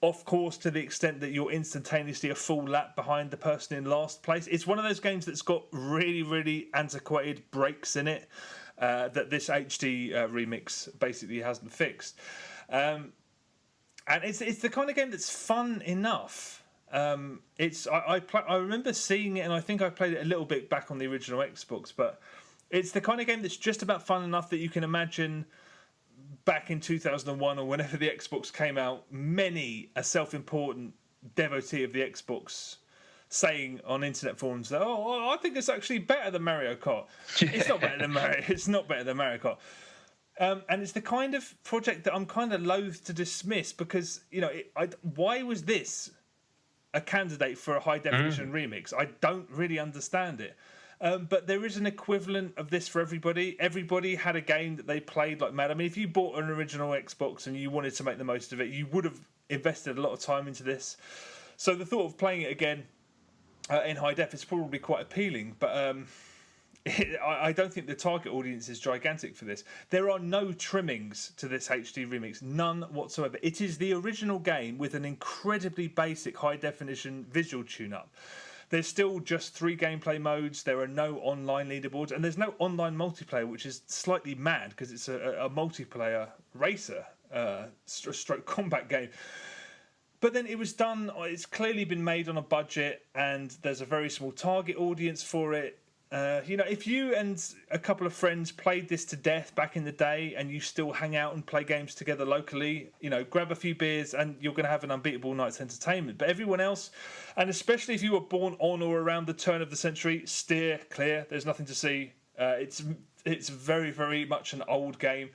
[SPEAKER 3] off course to the extent that you're instantaneously a full lap behind the person in last place. It's one of those games that's got really, really antiquated breaks in it that this HD remix basically hasn't fixed. And it's the kind of game that's fun enough. I remember seeing it, and I think I played it a little bit back on the original Xbox, but it's the kind of game that's just about fun enough that you can imagine back in 2001 or whenever the Xbox came out, many a self-important devotee of the Xbox saying on internet forums that, I think it's actually better than Mario Kart. Yeah. It's not better than Mario. It's not better than Mario Kart. And it's the kind of project that I'm kind of loath to dismiss because, why was this a candidate for a high definition remix? I don't really understand it. But there is an equivalent of this for everybody. Everybody had a game that they played like mad. I mean, if you bought an original Xbox and you wanted to make the most of it, you would have invested a lot of time into this. So the thought of playing it again in high def is probably quite appealing. But I don't think the target audience is gigantic for this. There are no trimmings to this HD remix, none whatsoever. It is the original game with an incredibly basic high-definition visual tune-up. There's still just 3 gameplay modes. There are no online leaderboards, and there's no online multiplayer, which is slightly mad because it's a multiplayer racer stroke combat game. But then it was done. It's clearly been made on a budget, and there's a very small target audience for it. If you and a couple of friends played this to death back in the day and you still hang out and play games together locally, grab a few beers and you're going to have an unbeatable night's entertainment. But everyone else, and especially if you were born on or around the turn of the century, steer clear. There's nothing to see. It's very, very much an old game.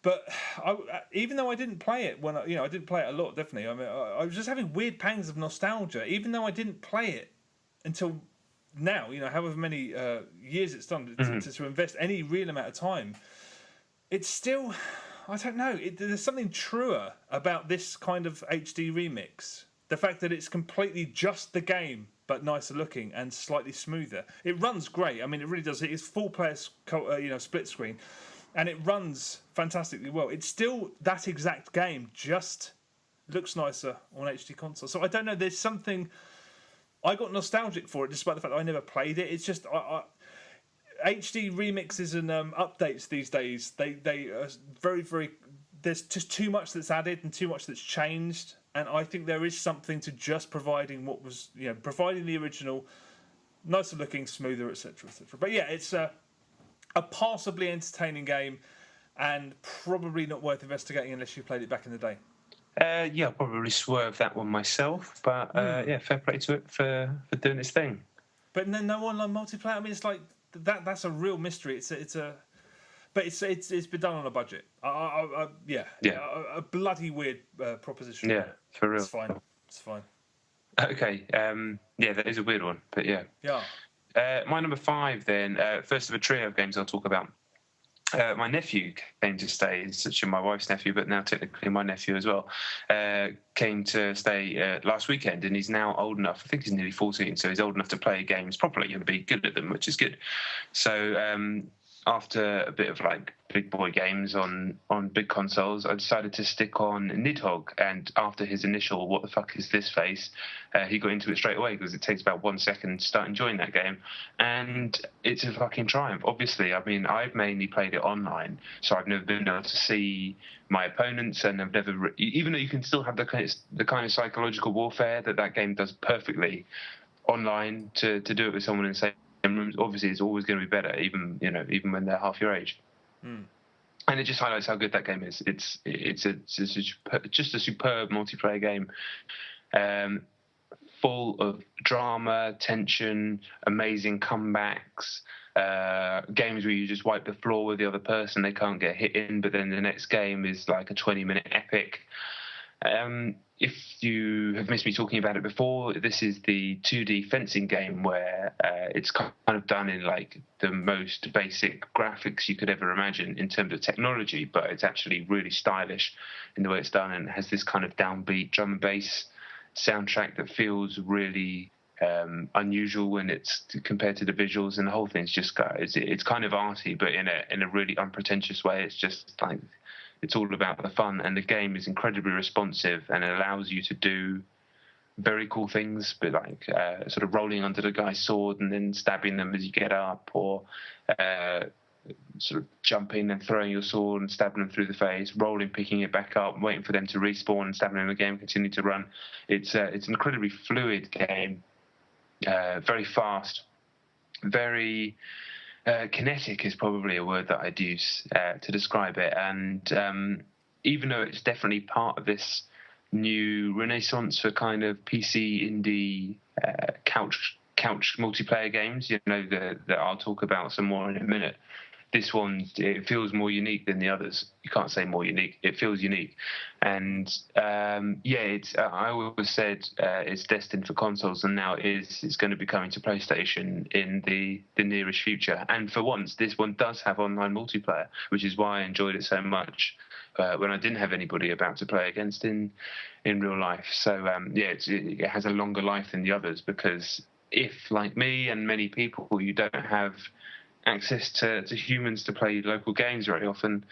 [SPEAKER 3] But even though I didn't play it when I didn't play it a lot, definitely. I mean, I was just having weird pangs of nostalgia, even though I didn't play it until now. However many years it's done to invest any real amount of time. It's still, I don't know. There's something truer about this kind of HD remix. The fact that it's completely just the game, but nicer looking and slightly smoother. It runs great. I mean, it really does. It's full player, split screen. And it runs fantastically well. It's still that exact game, just looks nicer on HD console. So I don't know. There's something. I got nostalgic for it, despite the fact that I never played it. It's just HD remixes and updates these days. They are very, very. There's just too much that's added and too much that's changed. And I think there is something to just providing what was, providing the original, nicer looking, smoother, etc., etc. But yeah, it's a passably entertaining game, and probably not worth investigating unless you played it back in the day.
[SPEAKER 2] I'll probably swerve that one myself, but fair play to it for doing its thing.
[SPEAKER 3] But no online multiplayer. I mean, it's like that's a real mystery. But it's been done on a budget. A bloody weird proposition.
[SPEAKER 2] Yeah, for real.
[SPEAKER 3] It's fine.
[SPEAKER 2] Okay. That is a weird one, but yeah.
[SPEAKER 3] Yeah.
[SPEAKER 2] My number 5 then, first of a trio of games I'll talk about. My nephew came to stay, it's actually my wife's nephew, but now technically my nephew as well, came to stay last weekend, and he's now old enough, I think he's nearly 14, so he's old enough to play games properly and be good at them, which is good. So after a bit of like big boy games on big consoles, I decided to stick on Nidhogg, and after his initial "what the fuck is this" face, he got into it straight away, because it takes about 1 second to start enjoying that game, and it's a fucking triumph. Obviously, I mean, I've mainly played it online, so I've never been able to see my opponents, and I've never, even though you can still have the kind of psychological warfare that game does perfectly online, to do it with someone in the same rooms, obviously it's always going to be better, even when they're half your age. And it just highlights how good that game is. It's just a superb multiplayer game, full of drama, tension, amazing comebacks, games where you just wipe the floor with the other person, they can't get hit in, but then the next game is like a 20-minute epic. If you have missed me talking about it before, this is the 2D fencing game where it's kind of done in like the most basic graphics you could ever imagine in terms of technology, but it's actually really stylish in the way it's done, and it has this kind of downbeat drum and bass soundtrack that feels really unusual when it's compared to the visuals, and the whole thing's just it's kind of arty, but in a really unpretentious way. It's just like, it's all about the fun, and the game is incredibly responsive, and it allows you to do very cool things, but like sort of rolling under the guy's sword and then stabbing them as you get up, or sort of jumping and throwing your sword and stabbing them through the face, rolling, picking it back up, waiting for them to respawn and stabbing them again, continue to run. It's an incredibly fluid game, very fast, very... kinetic is probably a word that I'd use to describe it, and even though it's definitely part of this new renaissance for kind of PC indie couch multiplayer games, that I'll talk about some more in a minute, this one, it feels more unique than the others. You can't say more unique. It feels unique. And, it's. I always said it's destined for consoles, and now it's going to be coming to PlayStation in the nearest future. And for once, this one does have online multiplayer, which is why I enjoyed it so much when I didn't have anybody about to play against in real life. So, it has a longer life than the others, because if, like me and many people, you don't have access to humans to play local games very often,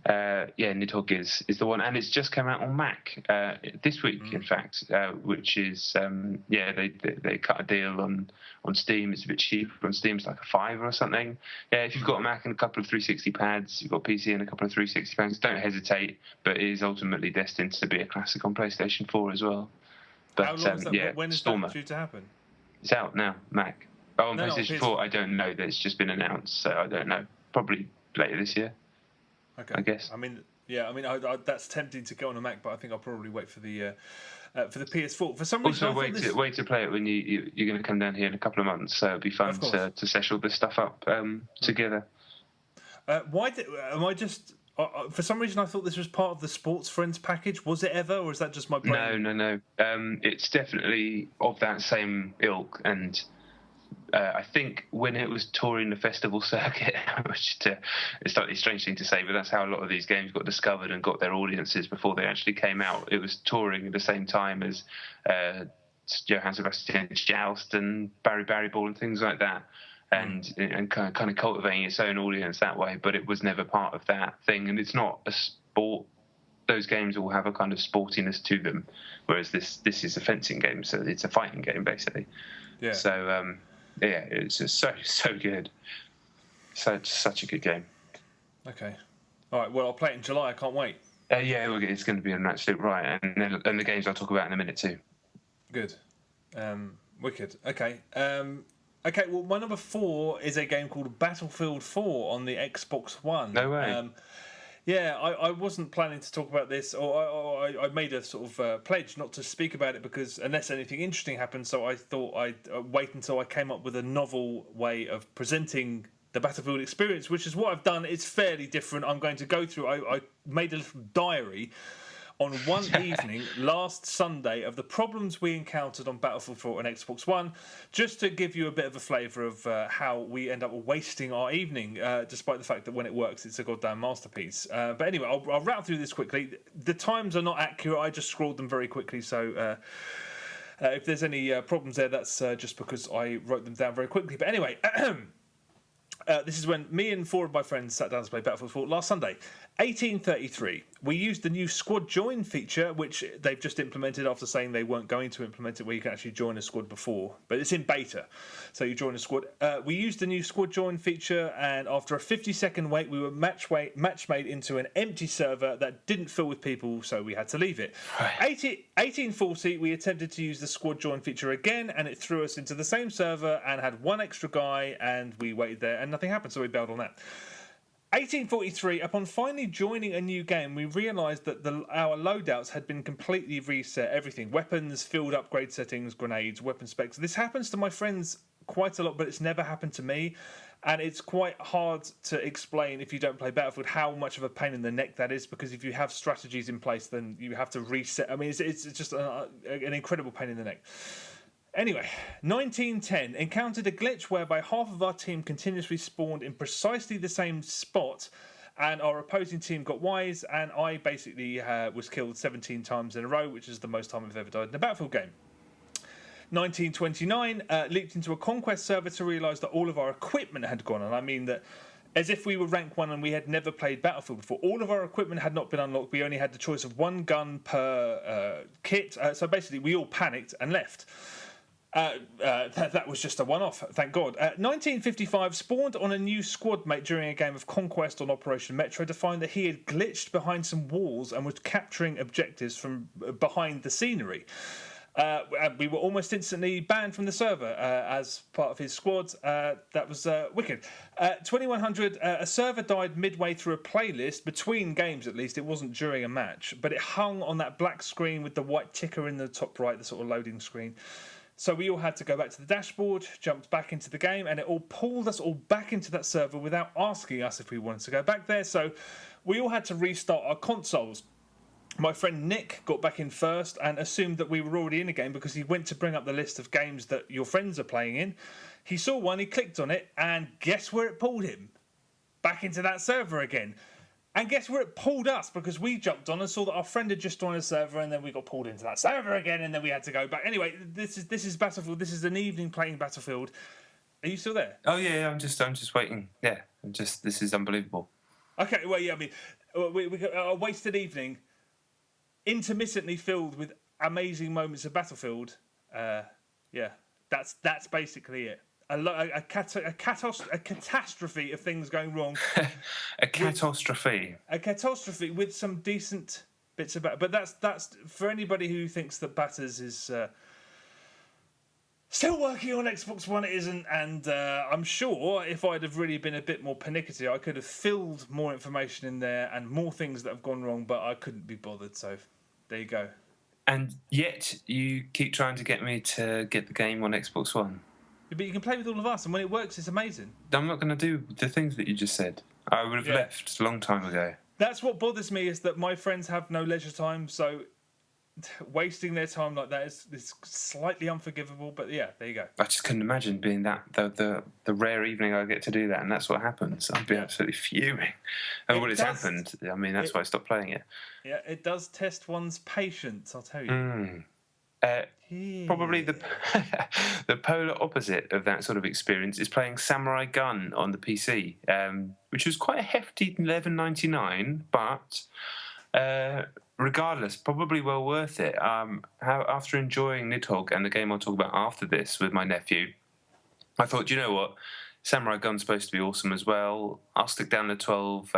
[SPEAKER 2] Nidhogg is the one, and it's just come out on Mac this week, in fact, which is they cut a deal on Steam. It's a bit cheaper on Steam. It's like a $5 or something. If you've got a Mac and a couple of 360 pads, you've got PC and a couple of 360 pads, don't hesitate. But it is ultimately destined to be a classic on PlayStation 4 as well. But
[SPEAKER 3] how long is that? When is that due to happen?
[SPEAKER 2] It's out now, Mac. Oh, on PlayStation 4, I don't know. That's just been announced, so I don't know. Probably later this year. Okay. I guess.
[SPEAKER 3] That's tempting to go on a Mac, but I think I'll probably wait for the PS4. For some reason,
[SPEAKER 2] also wait to play it when you're going to come down here in a couple of months. So it'd be fun to sesh all this stuff up together.
[SPEAKER 3] Am I just For some reason, I thought this was part of the Sports Friends package. Was it ever, or is that just my brain?
[SPEAKER 2] No. It's definitely of that same ilk, and I think when it was touring the festival circuit, which is a slightly strange thing to say, but that's how a lot of these games got discovered and got their audiences before they actually came out. It was touring at the same time as Johann Sebastian Joust and Barry Ball and things like that, and kind of cultivating its own audience that way. But it was never part of that thing, and it's not a sport. Those games all have a kind of sportiness to them, whereas this is a fencing game, so it's a fighting game basically.
[SPEAKER 3] Yeah.
[SPEAKER 2] So. Yeah, it's just so good. Such a good game.
[SPEAKER 3] Okay. All right. Well, I'll play it in July. I can't wait.
[SPEAKER 2] Yeah, it's going to be an absolute riot, and the games I'll talk about in a minute too.
[SPEAKER 3] Good. Wicked. Okay. Okay. Well, my number 4 is a game called Battlefield 4 on the Xbox One.
[SPEAKER 2] No way.
[SPEAKER 3] Yeah, I wasn't planning to talk about this, or I made a sort of pledge not to speak about it because unless anything interesting happened, so I thought I'd wait until I came up with a novel way of presenting the Battlefield experience, which is what I've done. It's fairly different. I'm going to go through. I made a little diary on one evening last Sunday of the problems we encountered on Battlefield 4 on Xbox One, just to give you a bit of a flavour of how we end up wasting our evening, despite the fact that when it works, it's a goddamn masterpiece. But anyway, I'll rattle through this quickly. The times are not accurate. I just scrolled them very quickly, so if there's any problems there, that's just because I wrote them down very quickly. But anyway... this is when me and 4 of my friends sat down to play Battlefield 4 last Sunday. 1833. We used the new squad join feature, which they've just implemented after saying they weren't going to implement it, where you can actually join a squad before. But it's in beta, so you join a squad. We used the new squad join feature, and after a 50-second wait, we were match made into an empty server that didn't fill with people, so we had to leave it. 1840, we attempted to use the squad join feature again, and it threw us into the same server and had one extra guy, and we waited there, and nothing happened, so we bailed on that. 1843, upon finally joining a new game, we realised that our loadouts had been completely reset. Everything, weapons, field upgrade settings, grenades, weapon specs. This happens to my friends quite a lot, but it's never happened to me. And it's quite hard to explain if you don't play Battlefield how much of a pain in the neck that is, because if you have strategies in place, then you have to reset. I mean, it's just an incredible pain in the neck. Anyway, 1910 encountered a glitch whereby half of our team continuously spawned in precisely the same spot, and our opposing team got wise, and I basically was killed 17 times in a row, which is the most time I've ever died in a Battlefield game. 1929 leaped into a conquest server to realise that all of our equipment had gone, and I mean that as if we were rank 1 and we had never played Battlefield before. All of our equipment had not been unlocked. We only had the choice of one gun per kit, so basically we all panicked and left. That was just a one-off, thank God. 1955 spawned on a new squad mate during a game of Conquest on Operation Metro to find that he had glitched behind some walls and was capturing objectives from behind the scenery. We were almost instantly banned from the server as part of his squad. That was wicked. 2100, a server died midway through a playlist, between games at least. It wasn't during a match, but it hung on that black screen with the white ticker in the top right, the sort of loading screen. So we all had to go back to the dashboard, jumped back into the game, and it all pulled us all back into that server without asking us if we wanted to go back there. So we all had to restart our consoles. My friend Nick got back in first and assumed that we were already in a game because he went to bring up the list of games that your friends are playing in. He saw one, he clicked on it, and guess where it pulled him? Back into that server again. And guess where it pulled us? Because we jumped on and saw that our friend had just joined a server, and then we got pulled into that server again, and then we had to go back. Anyway, this is Battlefield. This is an evening playing Battlefield. Are you still there?
[SPEAKER 2] Oh yeah, I'm just waiting. Yeah, this is unbelievable.
[SPEAKER 3] Okay, well yeah, I mean, we got a wasted evening, intermittently filled with amazing moments of Battlefield. Yeah, that's basically it. A catastrophe of things going wrong.
[SPEAKER 2] A catastrophe.
[SPEAKER 3] A catastrophe with some decent bits about. But that's for anybody who thinks that Batters is still working on Xbox One. It isn't, and I'm sure if I'd have really been a bit more pernickety, I could have filled more information in there and more things that have gone wrong. But I couldn't be bothered. So there you go.
[SPEAKER 2] And yet you keep trying to get me to get the game on Xbox One.
[SPEAKER 3] But you can play with all of us, and when it works, it's amazing.
[SPEAKER 2] I'm not going to do the things that you just said. I would have left a long time ago.
[SPEAKER 3] That's what bothers me, is that my friends have no leisure time, so wasting their time like that is slightly unforgivable. But yeah, there you go.
[SPEAKER 2] I just couldn't imagine being that the rare evening I get to do that, and that's what happens. I'd be absolutely fuming. And it's happened. I mean, that's why I stopped playing it.
[SPEAKER 3] Yeah, it does test one's patience, I'll tell you.
[SPEAKER 2] Probably the polar opposite of that sort of experience is playing Samurai Gunn on the PC, which was quite a hefty $11.99, but regardless, probably well worth it. After enjoying Nidhogg and the game I'll talk about after this with my nephew, I thought, you know what? Samurai Gunn's supposed to be awesome as well. I'll stick down the 12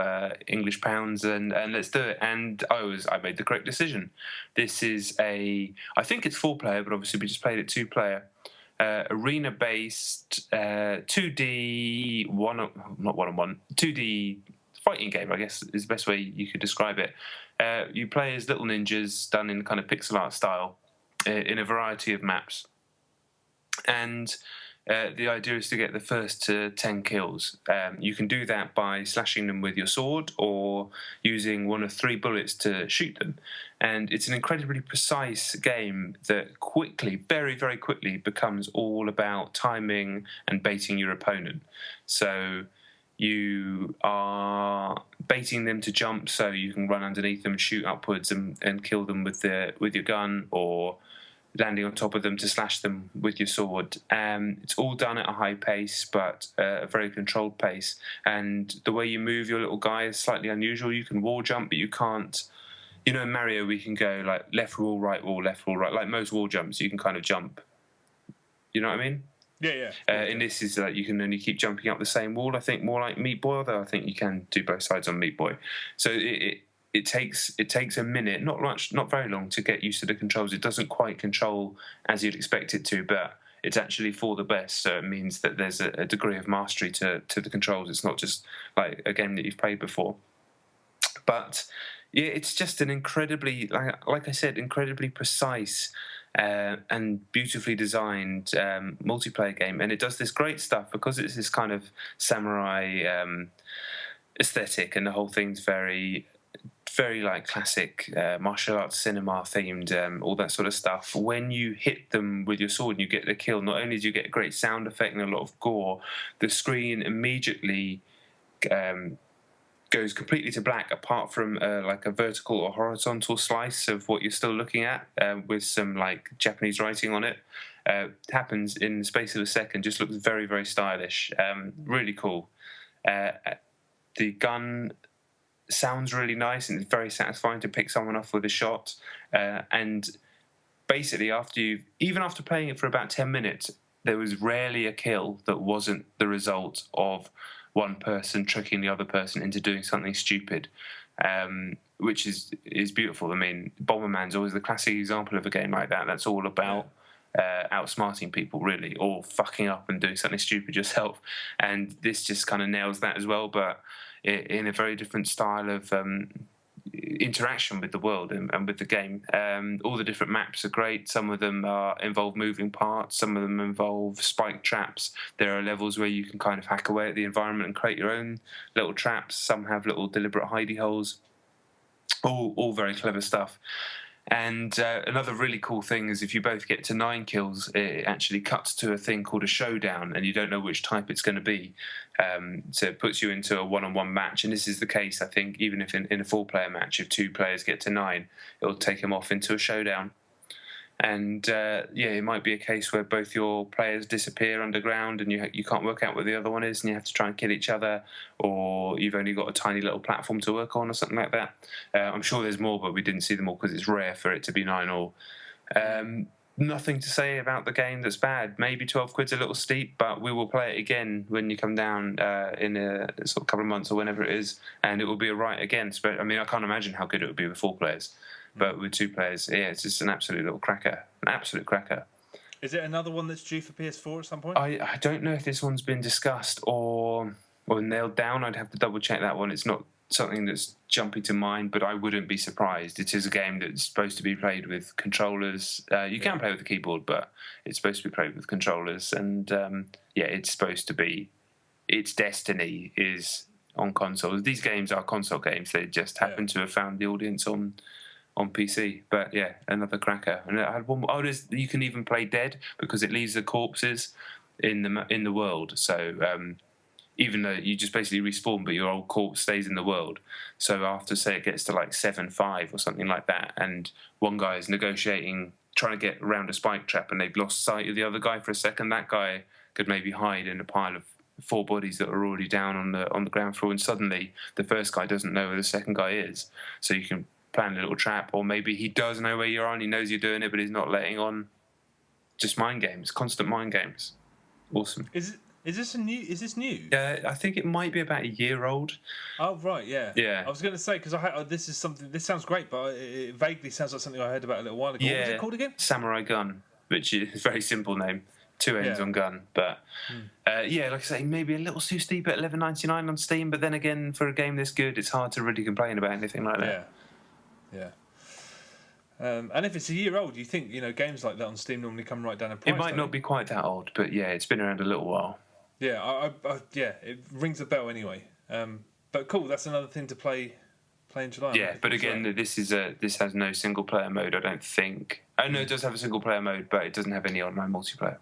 [SPEAKER 2] English pounds and let's do it. And I made the correct decision. This is I think it's 4-player, but obviously we just played it 2-player. Arena-based 2D not one-on-one 2D fighting game, I guess is the best way you could describe it. You play as little ninjas done in kind of pixel art style in a variety of maps. And the idea is to get the first to 10 kills. You can do that by slashing them with your sword or using one of 3 bullets to shoot them. And it's an incredibly precise game that quickly, very, very quickly, becomes all about timing and baiting your opponent. So you are baiting them to jump so you can run underneath them, shoot upwards and kill them with your gun, or landing on top of them to slash them with your sword. It's all done at a high pace, but a very controlled pace. And the way you move your little guy is slightly unusual. You can wall jump, but you can't. You know, in Mario, we can go like left wall, left wall, right. Like most wall jumps, you can kind of jump. You know what I mean?
[SPEAKER 3] Yeah.
[SPEAKER 2] And this is like you can only keep jumping up the same wall. I think more like Meat Boy, although I think you can do both sides on Meat Boy. So it takes a minute, not very long, to get used to the controls. It doesn't quite control as you'd expect it to, but it's actually for the best. So it means that there's a degree of mastery to the controls. It's not just like a game that you've played before. But yeah, it's just an incredibly, like I said, incredibly precise and beautifully designed multiplayer game. And it does this great stuff because it's this kind of samurai aesthetic, and the whole thing's very like classic martial arts cinema themed, all that sort of stuff. When you hit them with your sword and you get the kill, not only do you get a great sound effect and a lot of gore, the screen immediately goes completely to black, apart from like a vertical or horizontal slice of what you're still looking at with some like Japanese writing on it. Happens in the space of a second, just looks very, very stylish. Really cool. The gun sounds really nice, and it's very satisfying to pick someone off with a shot. And basically, after playing it for about 10 minutes, there was rarely a kill that wasn't the result of one person tricking the other person into doing something stupid, which is beautiful. I mean, Bomberman's always the classic example of a game like that. That's all about outsmarting people, really, or fucking up and doing something stupid yourself. And this just kind of nails that as well, but in a very different style of interaction with the world and with the game. All the different maps are great. Some of them involve moving parts. Some of them involve spike traps. There are levels where you can kind of hack away at the environment and create your own little traps. Some have little deliberate hidey holes. All very clever stuff. And another really cool thing is if you both get to 9 kills, it actually cuts to a thing called a showdown, and you don't know which type it's going to be. So it puts you into a one-on-one match, and this is the case, I think, even if in a 4-player match, if 2 players get to 9, it'll take them off into a showdown. And it might be a case where both your players disappear underground and you can't work out where the other one is, and you have to try and kill each other, or you've only got a tiny little platform to work on or something like that. I'm sure there's more, but we didn't see them all because it's rare for it to be 9 all. Nothing to say about the game that's bad. Maybe 12 quid's a little steep, but we will play it again when you come down in a sort of couple of months or whenever it is, and it will be a right again. I mean, I can't imagine how good it would be with 4 players. But with 2 players, it's just an absolute little cracker. An absolute cracker.
[SPEAKER 3] Is it another one that's due for PS4 at some point?
[SPEAKER 2] I don't know if this one's been discussed or nailed down. I'd have to double check that one. It's not something that's jumping to mind, but I wouldn't be surprised. It is a game that's supposed to be played with controllers. You can play with the keyboard, but it's supposed to be played with controllers. And it's supposed to be... Its destiny is on consoles. These games are console games. They just happen to have found the audience on PC. But yeah, another cracker. And I had one. You can even play dead because it leaves the corpses in the world. So even though you just basically respawn, but your old corpse stays in the world. So after, say, it gets to like 7-5 or something like that, and one guy is negotiating, trying to get around a spike trap, and they've lost sight of the other guy for a second, that guy could maybe hide in a pile of 4 bodies that are already down on the ground floor, and suddenly the first guy doesn't know where the second guy is. So you can plan a little trap, or maybe he does know where you're on, he knows you're doing it, but he's not letting on. Just mind games, constant mind games. Awesome.
[SPEAKER 3] Is this new?
[SPEAKER 2] I think it might be about a year old.
[SPEAKER 3] Oh right, yeah.
[SPEAKER 2] Yeah.
[SPEAKER 3] I was going to say because this is something. This sounds great, but it vaguely sounds like something I heard about a little while ago.
[SPEAKER 2] Yeah.
[SPEAKER 3] What was it called again?
[SPEAKER 2] Samurai Gunn, which is a very simple name. 2 ends on gun, but like I say, maybe a little too steep at $11.99 on Steam. But then again, for a game this good, it's hard to really complain about anything like that.
[SPEAKER 3] Yeah. And if it's a year old, you think games like that on Steam normally come right down in price.
[SPEAKER 2] It might not be quite that old, but yeah, it's been around a little while.
[SPEAKER 3] Yeah, it rings a bell anyway. But cool, that's another thing to play in July.
[SPEAKER 2] Yeah, but again, this has no single player mode, I don't think. Oh no, it does have a single player mode, but it doesn't have any online multiplayer.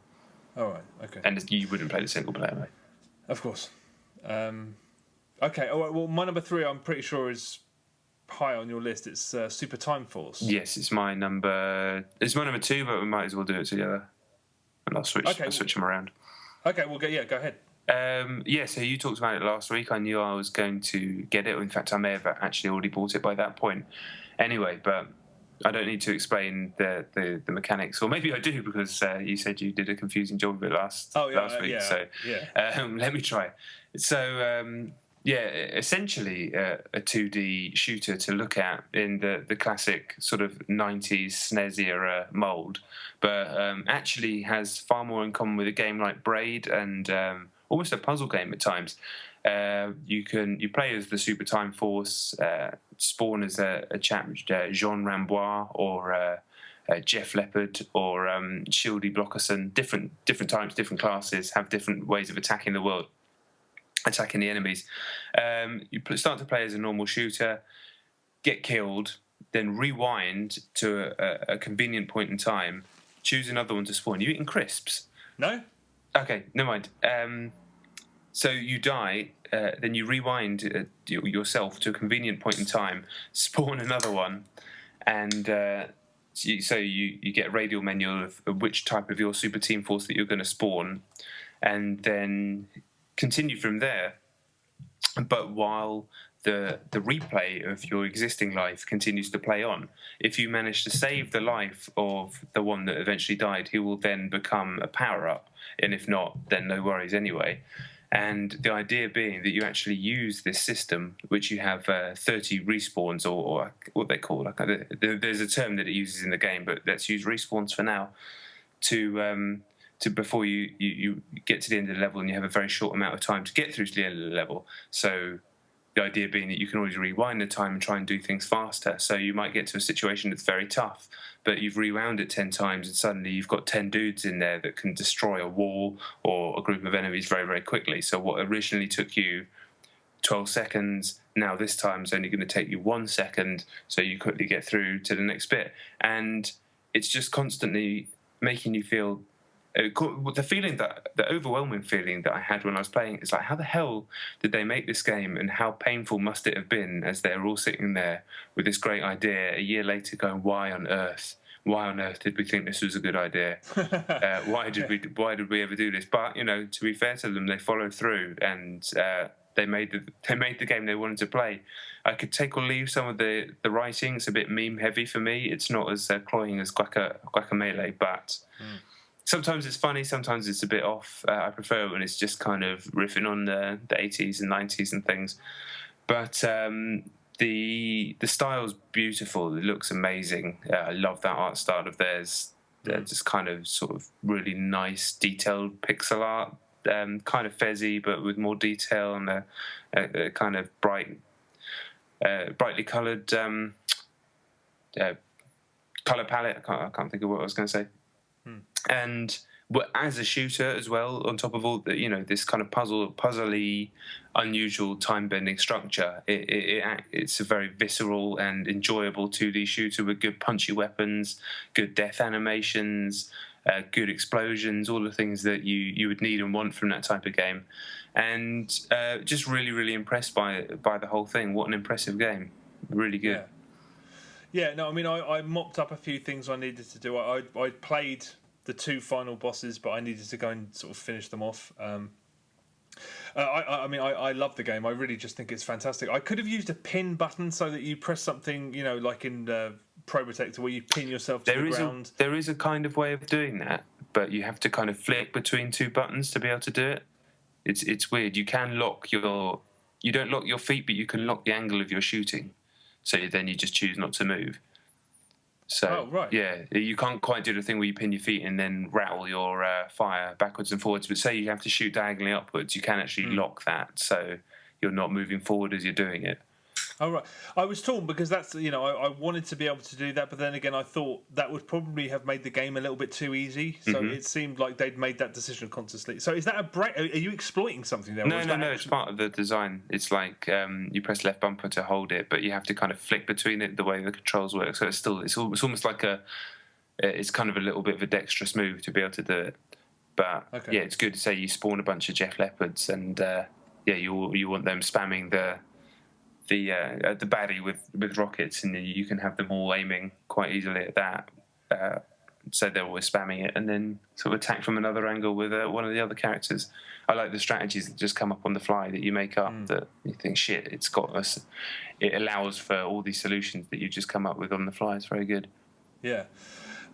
[SPEAKER 3] All right, okay.
[SPEAKER 2] And you wouldn't play the single player mode.
[SPEAKER 3] Of course. Okay. All right. Well, my number 3, I'm pretty sure is high on your list. It's Super Time Force.
[SPEAKER 2] Yes, it's my number 2, but we might as well do it together. And I'll switch them around.
[SPEAKER 3] Okay, well, go ahead.
[SPEAKER 2] So you talked about it last week. I knew I was going to get it. In fact, I may have actually already bought it by that point. Anyway, but I don't need to explain the mechanics, or maybe I do because you said you did a confusing job of it last week. Let me try. So essentially a 2D shooter to look at in the classic sort of 90s SNES era mould, but actually has far more in common with a game like Braid and almost a puzzle game at times. You play as the Super Time Force, spawn as a chap, Jean Rambois or Jeff Leopard or Shieldy Blockerson. Different types, different classes have different ways of attacking the world. Attacking the enemies. You start to play as a normal shooter, get killed, then rewind to a convenient point in time, choose another one to spawn. You eating crisps?
[SPEAKER 3] No.
[SPEAKER 2] Okay, never mind. So you die, then you rewind yourself to a convenient point in time, spawn another one, and you get a radial manual of which type of your Super Team Force that you're going to spawn, and then continue from there, but while the replay of your existing life continues to play on. If you manage to save the life of the one that eventually died, he will then become a power-up, and if not, then no worries anyway. And the idea being that you actually use this system, which you have 30 respawns, or what they call, there's a term that it uses in the game, but let's use respawns for now, to before you get to the end of the level, and you have a very short amount of time to get through to the end of the level. So the idea being that you can always rewind the time and try and do things faster. So you might get to a situation that's very tough, but you've rewound it 10 times, and suddenly you've got 10 dudes in there that can destroy a wall or a group of enemies very, very quickly. So what originally took you 12 seconds, now this time is only going to take you 1 second, so you quickly get through to the next bit. And it's just constantly making you feel the overwhelming feeling that I had when I was playing is like, how the hell did they make this game, and how painful must it have been as they're all sitting there with this great idea a year later going, why on earth did we think this was a good idea? Why did we ever do this? But to be fair to them, they followed through, and they made the game they wanted to play. I could take or leave some of the writing. It's a bit meme heavy for me. It's not as cloying as Guacamelee, but sometimes it's funny, sometimes it's a bit off. I prefer it when it's just kind of riffing on the 80s and 90s and things. But the style's beautiful. It looks amazing. I love that art style of theirs. Just kind of sort of really nice, detailed pixel art. Kind of fezzy, but with more detail, and a kind of brightly coloured colour palette. I can't think of what I was going to say. And But as a shooter as well, on top of all the, this kind of puzzly, unusual time-bending structure, it's a very visceral and enjoyable 2D shooter with good punchy weapons, good death animations, good explosions, all the things that you would need and want from that type of game. And just really, really impressed by the whole thing. What an impressive game. Really good.
[SPEAKER 3] Yeah, no, I mean, I mopped up a few things I needed to do. I played the 2 final bosses, but I needed to go and sort of finish them off. I mean, I love the game. I really just think it's fantastic. I could have used a pin button so that you press something, like in Pro Protector, where you pin yourself to the ground.
[SPEAKER 2] There is a kind of way of doing that, but you have to kind of flick between 2 buttons to be able to do it. It's weird. You can you don't lock your feet, but you can lock the angle of your shooting. So then you just choose not to move. So, yeah, you can't quite do the thing where you pin your feet and then rattle your fire backwards and forwards. But say you have to shoot diagonally upwards, you can actually lock that, so you're not moving forward as you're doing it.
[SPEAKER 3] Oh, right. I was torn because that's, I wanted to be able to do that, but then again, I thought that would probably have made the game a little bit too easy. So it seemed like they'd made that decision consciously. So is that a break? Are you exploiting something there?
[SPEAKER 2] No, it's part of the design. It's like you press left bumper to hold it, but you have to kind of flick between it the way the controls work. So it's almost like it's kind of a little bit of a dexterous move to be able to do it. But yeah, it's good to say you spawn a bunch of Jeff Leopards and you want them spamming the baddie with rockets, and you can have them all aiming quite easily at that. So they're always spamming it, and then sort of attack from another angle with one of the other characters. I like the strategies that just come up on the fly that you make up. That you think, shit, it allows for all these solutions that you just come up with on the fly. It's very good.
[SPEAKER 3] Yeah.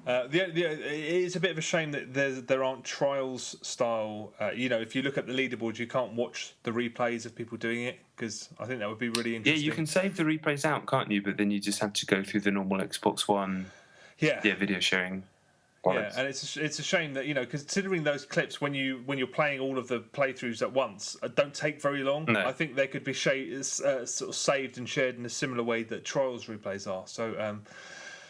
[SPEAKER 3] It's a bit of a shame that there aren't trials style. If you look at the leaderboard, you can't watch the replays of people doing it, because I think that would be really interesting.
[SPEAKER 2] Yeah, you can save the replays out, can't you? But then you just have to go through the normal Xbox One. Video sharing.
[SPEAKER 3] Yeah, and it's a shame that considering those clips when you're playing all of the playthroughs at once don't take very long.
[SPEAKER 2] No.
[SPEAKER 3] I think they could be sort of saved and shared in a similar way that trials replays are. So.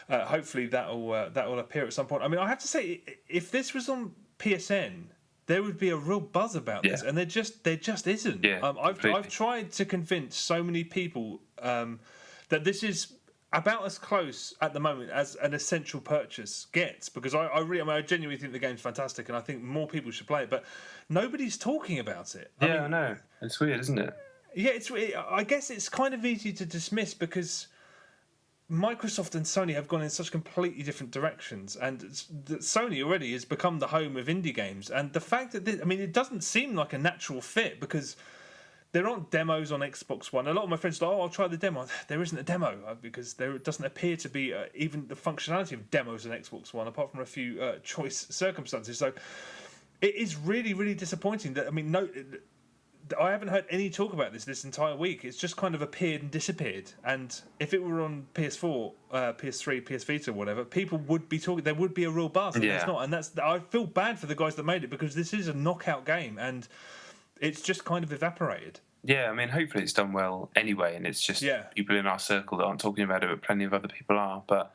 [SPEAKER 3] Hopefully that will appear at some point. I mean, I have to say, if this was on PSN, there would be a real buzz about this, and there just isn't.
[SPEAKER 2] Yeah,
[SPEAKER 3] I've tried to convince so many people that this is about as close at the moment as an essential purchase gets, because I genuinely think the game's fantastic, and I think more people should play it, but nobody's talking about it.
[SPEAKER 2] I know. It's weird, isn't it?
[SPEAKER 3] Yeah, I guess it's kind of easy to dismiss because Microsoft and Sony have gone in such completely different directions, and Sony already has become the home of indie games. And the fact that it doesn't seem like a natural fit, because there aren't demos on Xbox One. A lot of my friends are like, I'll try the demo. There isn't a demo because there doesn't appear to be even the functionality of demos on Xbox One, apart from a few choice circumstances. So it is really, really disappointing that I haven't heard any talk about this entire week. It's just kind of appeared and disappeared. And if it were on PS4, PS3, PS Vita, whatever, people would be talking. There would be a real buzz. And it's not. And I feel bad for the guys that made it, because this is a knockout game, and it's just kind of evaporated.
[SPEAKER 2] Yeah, I mean, hopefully it's done well anyway, and it's just people in our circle that aren't talking about it, but plenty of other people are. But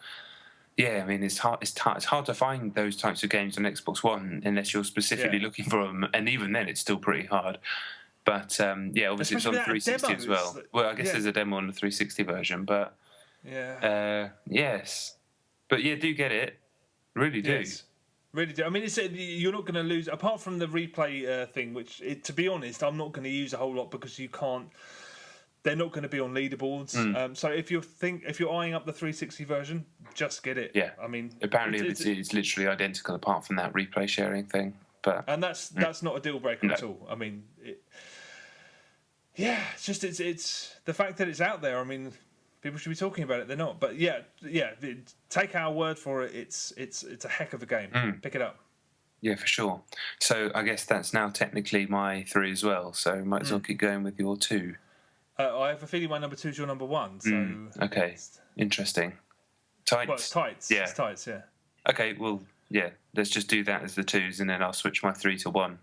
[SPEAKER 2] yeah, I mean, it's hard to find those types of games on Xbox One unless you're specifically looking for them, and even then, it's still pretty hard. But obviously it's on 360 as well. Well, I guess there's a demo on the 360 version, but yes, but do get it, really do.
[SPEAKER 3] Yes. Really do. I mean, you're not going to lose, apart from the replay thing, which, to be honest, I'm not going to use a whole lot, because you can't. They're not going to be on leaderboards. So if you're eyeing up the 360 version, just get it.
[SPEAKER 2] Yeah.
[SPEAKER 3] I mean,
[SPEAKER 2] apparently it's literally identical, apart from that replay sharing thing. And
[SPEAKER 3] that's not a deal breaker at all. I mean, it's just it's the fact that it's out there. I mean, people should be talking about it. They're not, but take our word for it. It's a heck of a game. Pick it up.
[SPEAKER 2] Yeah, for sure. So I guess that's now technically my 3 as well. So might as well keep going with your 2.
[SPEAKER 3] I have a feeling my number 2 is your number 1. So
[SPEAKER 2] okay, interesting. Tights.
[SPEAKER 3] Well, it's tights.
[SPEAKER 2] Yeah.
[SPEAKER 3] It's tights. Yeah.
[SPEAKER 2] Okay. Well. Yeah, let's just do that as the 2s, and then I'll switch my 3 to 1.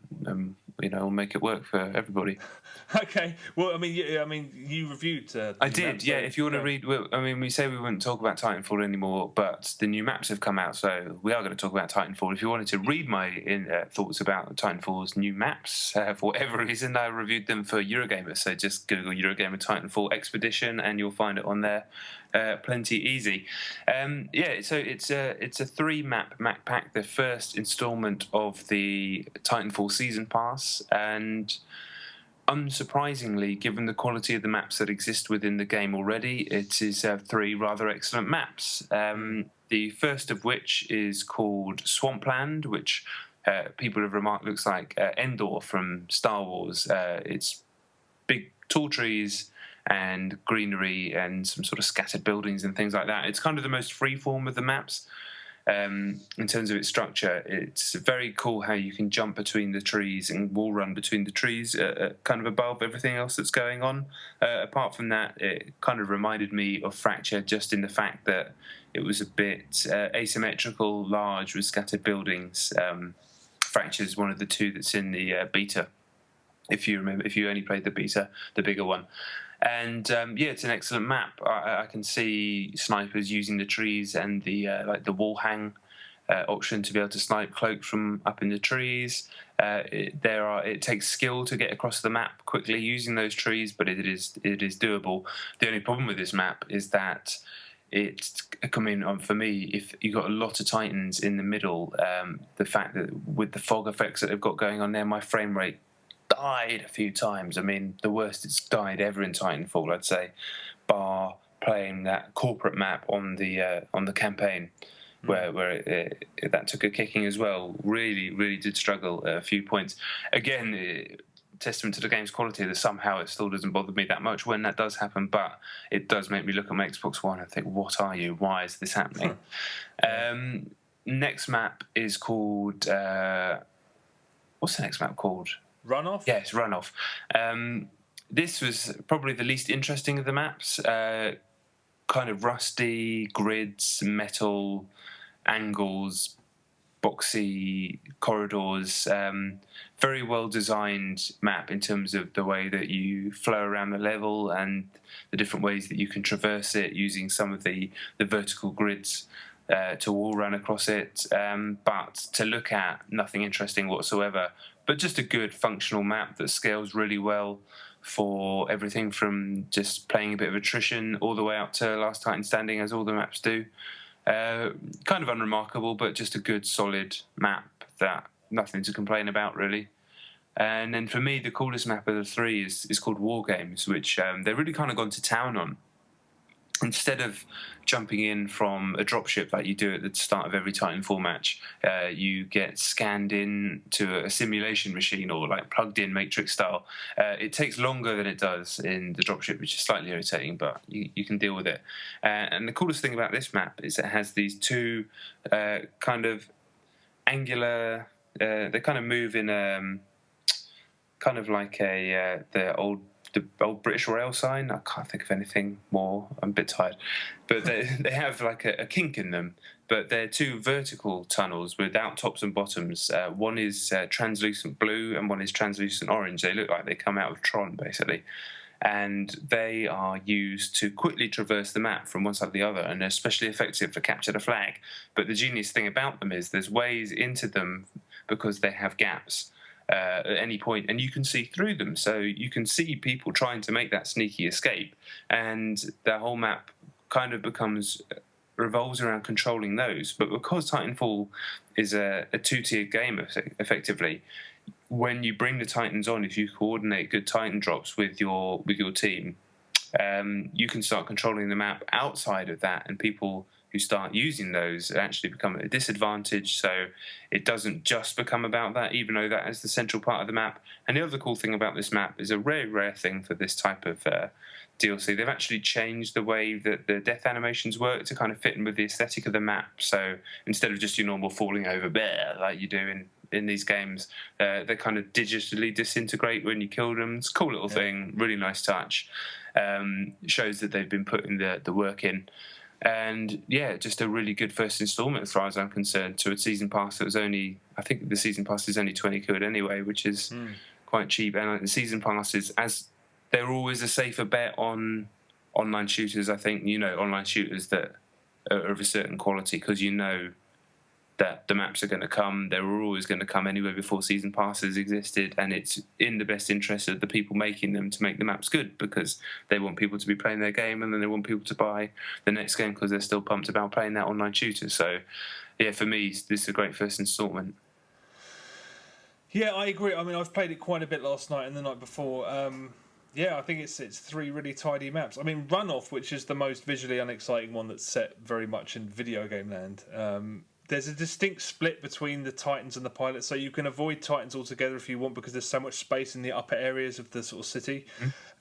[SPEAKER 2] we'll make it work for everybody.
[SPEAKER 3] Okay. Well, I mean, you reviewed. The
[SPEAKER 2] I
[SPEAKER 3] new
[SPEAKER 2] did,
[SPEAKER 3] map,
[SPEAKER 2] yeah.
[SPEAKER 3] so
[SPEAKER 2] If you want to
[SPEAKER 3] go.
[SPEAKER 2] read, well, I mean, we say we wouldn't talk about Titanfall anymore, but the new maps have come out, so we are going to talk about Titanfall. If you wanted to read my thoughts about Titanfall's new maps, for whatever reason, I reviewed them for Eurogamer. So just Google Eurogamer Titanfall Expedition, and you'll find it on there. Plenty easy. So it's a 3-map map pack, the first instalment of the Titanfall season pass, and unsurprisingly, given the quality of the maps that exist within the game already, it is 3 rather excellent maps. The first of which is called Swampland, which people have remarked looks like Endor from Star Wars. It's big tall trees and greenery and some sort of scattered buildings and things like that. It's kind of the most freeform of the maps. In terms of its structure, it's very cool how you can jump between the trees and wall run between the trees, kind of above everything else that's going on. Apart from that, it kind of reminded me of Fracture, just in the fact that it was a bit asymmetrical, large with scattered buildings. Fracture is one of the 2 that's in the beta. If you remember, if you only played the beta, the bigger one. And it's an excellent map. I can see snipers using the trees and the wall hang option to be able to snipe cloaked from up in the trees. It takes skill to get across the map quickly using those trees, but it is doable. The only problem with this map is that for me, if you got a lot of Titans in the middle, the fact that with the fog effects that they've got going on there, my frame rate died a few times. I mean, the worst it's died ever in Titanfall, I'd say, bar playing that corporate map on the campaign, where that took a kicking as well. Really did struggle at a few points. Again, testament to the game's quality that somehow it still doesn't bother me that much when that does happen, but it does make me look at my Xbox One and think, what are you? Why is this happening? Next map is called... what's the next map called?
[SPEAKER 3] Runoff?
[SPEAKER 2] Yes, Runoff. This was probably the least interesting of the maps. Kind of rusty, grids, metal, angles, boxy corridors. Very well designed map in terms of the way that you flow around the level and the different ways that you can traverse it using some of the vertical grids to wall run across it. But to look at, nothing interesting whatsoever. But just a good functional map that scales really well for everything from just playing a bit of attrition all the way up to Last Titan Standing, as all the maps do. Kind of unremarkable, but just a good, solid map that nothing to complain about, really. And then for me, the coolest map of the 3 is called War Games, which they've really kind of gone to town on. Instead of jumping in from a dropship like you do at the start of every Titanfall match, you get scanned in to a simulation machine or like plugged in Matrix style. It takes longer than it does in the dropship, which is slightly irritating, but you can deal with it. And the coolest thing about this map is it has these 2 kind of angular... they kind of move in kind of like the old British rail sign. I can't think of anything more. I'm a bit tired. But they have like a kink in them. But they're 2 vertical tunnels without tops and bottoms. One is translucent blue and one is translucent orange. They look like they come out of Tron, basically. And they are used to quickly traverse the map from one side to the other, and they're especially effective for capture the flag. But the genius thing about them is there's ways into them because they have gaps. At any point, and you can see through them, so you can see people trying to make that sneaky escape, and the whole map kind of revolves around controlling those. But because Titanfall is a 2-tiered game, effectively, when you bring the Titans on, if you coordinate good Titan drops with your team, you can start controlling the map outside of that, and people who start using those actually become at a disadvantage. So it doesn't just become about that, even though that is the central part of the map. And the other cool thing about this map is a rare thing for this type of DLC. They've actually changed the way that the death animations work to kind of fit in with the aesthetic of the map. So instead of just your normal falling over bear like you do in these games, they kind of digitally disintegrate when you kill them. It's a cool little thing, really nice touch. Shows that they've been putting the work in. And yeah, just a really good first instalment as far as I'm concerned. To a season pass that was only, I think the season pass is only 20 quid anyway, which is quite cheap. And the season passes, as they're always a safer bet on online shooters. I think, online shooters that are of a certain quality, because that the maps are going to come. They were always going to come anyway before season passes existed, and it's in the best interest of the people making them to make the maps good, because they want people to be playing their game, and then they want people to buy the next game because they're still pumped about playing that online shooter. So, yeah, for me, this is a great first instalment.
[SPEAKER 3] Yeah, I agree. I mean, I've played it quite a bit last night and the night before. Yeah, I think it's 3 really tidy maps. I mean, Runoff, which is the most visually unexciting one that's set very much in video game land. There's a distinct split between the Titans and the pilots, so you can avoid Titans altogether if you want, because there's so much space in the upper areas of the sort of city.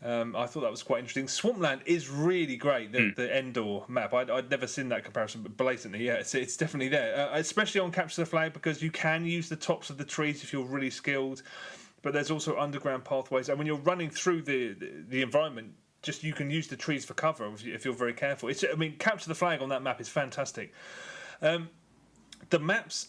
[SPEAKER 3] I thought that was quite interesting. Swampland is really great, the Endor map. I'd never seen that comparison, but blatantly, yeah, it's definitely there, especially on Capture the Flag, because you can use the tops of the trees if you're really skilled, but there's also underground pathways, and when you're running through the environment, just you can use the trees for cover if you're very careful. Capture the Flag on that map is fantastic. The maps,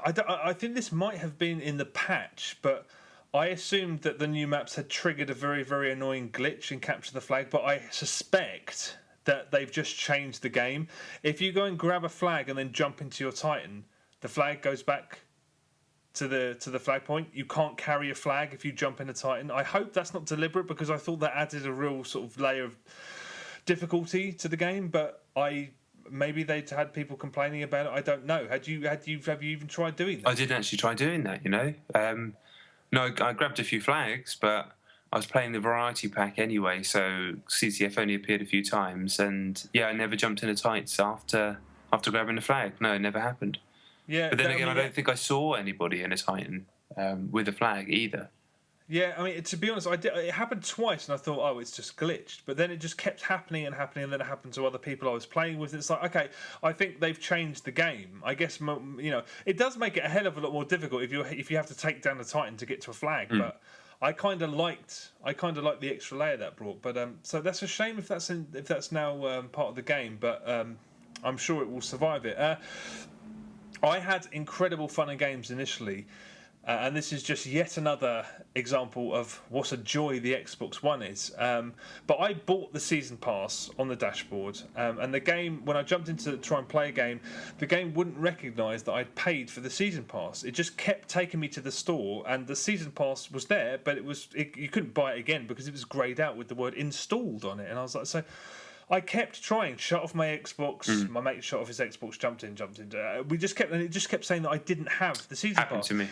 [SPEAKER 3] I think this might have been in the patch, but I assumed that the new maps had triggered a very, very annoying glitch in Capture the Flag, but I suspect that they've just changed the game. If you go and grab a flag and then jump into your Titan, the flag goes back to the flag point. You can't carry a flag if you jump in a Titan. I hope that's not deliberate, because I thought that added a real sort of layer of difficulty to the game, but maybe they'd had people complaining about it. I don't know. Have you even tried doing that?
[SPEAKER 2] I didn't actually try doing that. No, I grabbed a few flags, but I was playing the variety pack anyway, so CTF only appeared a few times, and yeah, I never jumped into tights after grabbing a flag. No, it never happened.
[SPEAKER 3] Yeah,
[SPEAKER 2] but then again, I don't think I saw anybody in a Titan with a flag either.
[SPEAKER 3] Yeah, I mean, to be honest, it happened twice, and I thought, oh, it's just glitched. But then it just kept happening, and then it happened to other people I was playing with. It's like, okay, I think they've changed the game. I guess, it does make it a hell of a lot more difficult if you have to take down a Titan to get to a flag. But I kind of liked the extra layer that brought. But so that's a shame if that's now part of the game. But I'm sure it will survive it. I had incredible fun and games initially. And this is just yet another example of what a joy the Xbox One is. But I bought the Season Pass on the dashboard, and the game, when I jumped in to try and play a game, the game wouldn't recognise that I'd paid for the Season Pass. It just kept taking me to the store, and the Season Pass was there, but you couldn't buy it again because it was greyed out with the word installed on it. And I was like, so I kept trying, shut off my Xbox. My mate shut off his Xbox, jumped in. It just kept saying that I didn't have the Season Pass.
[SPEAKER 2] Happened to me.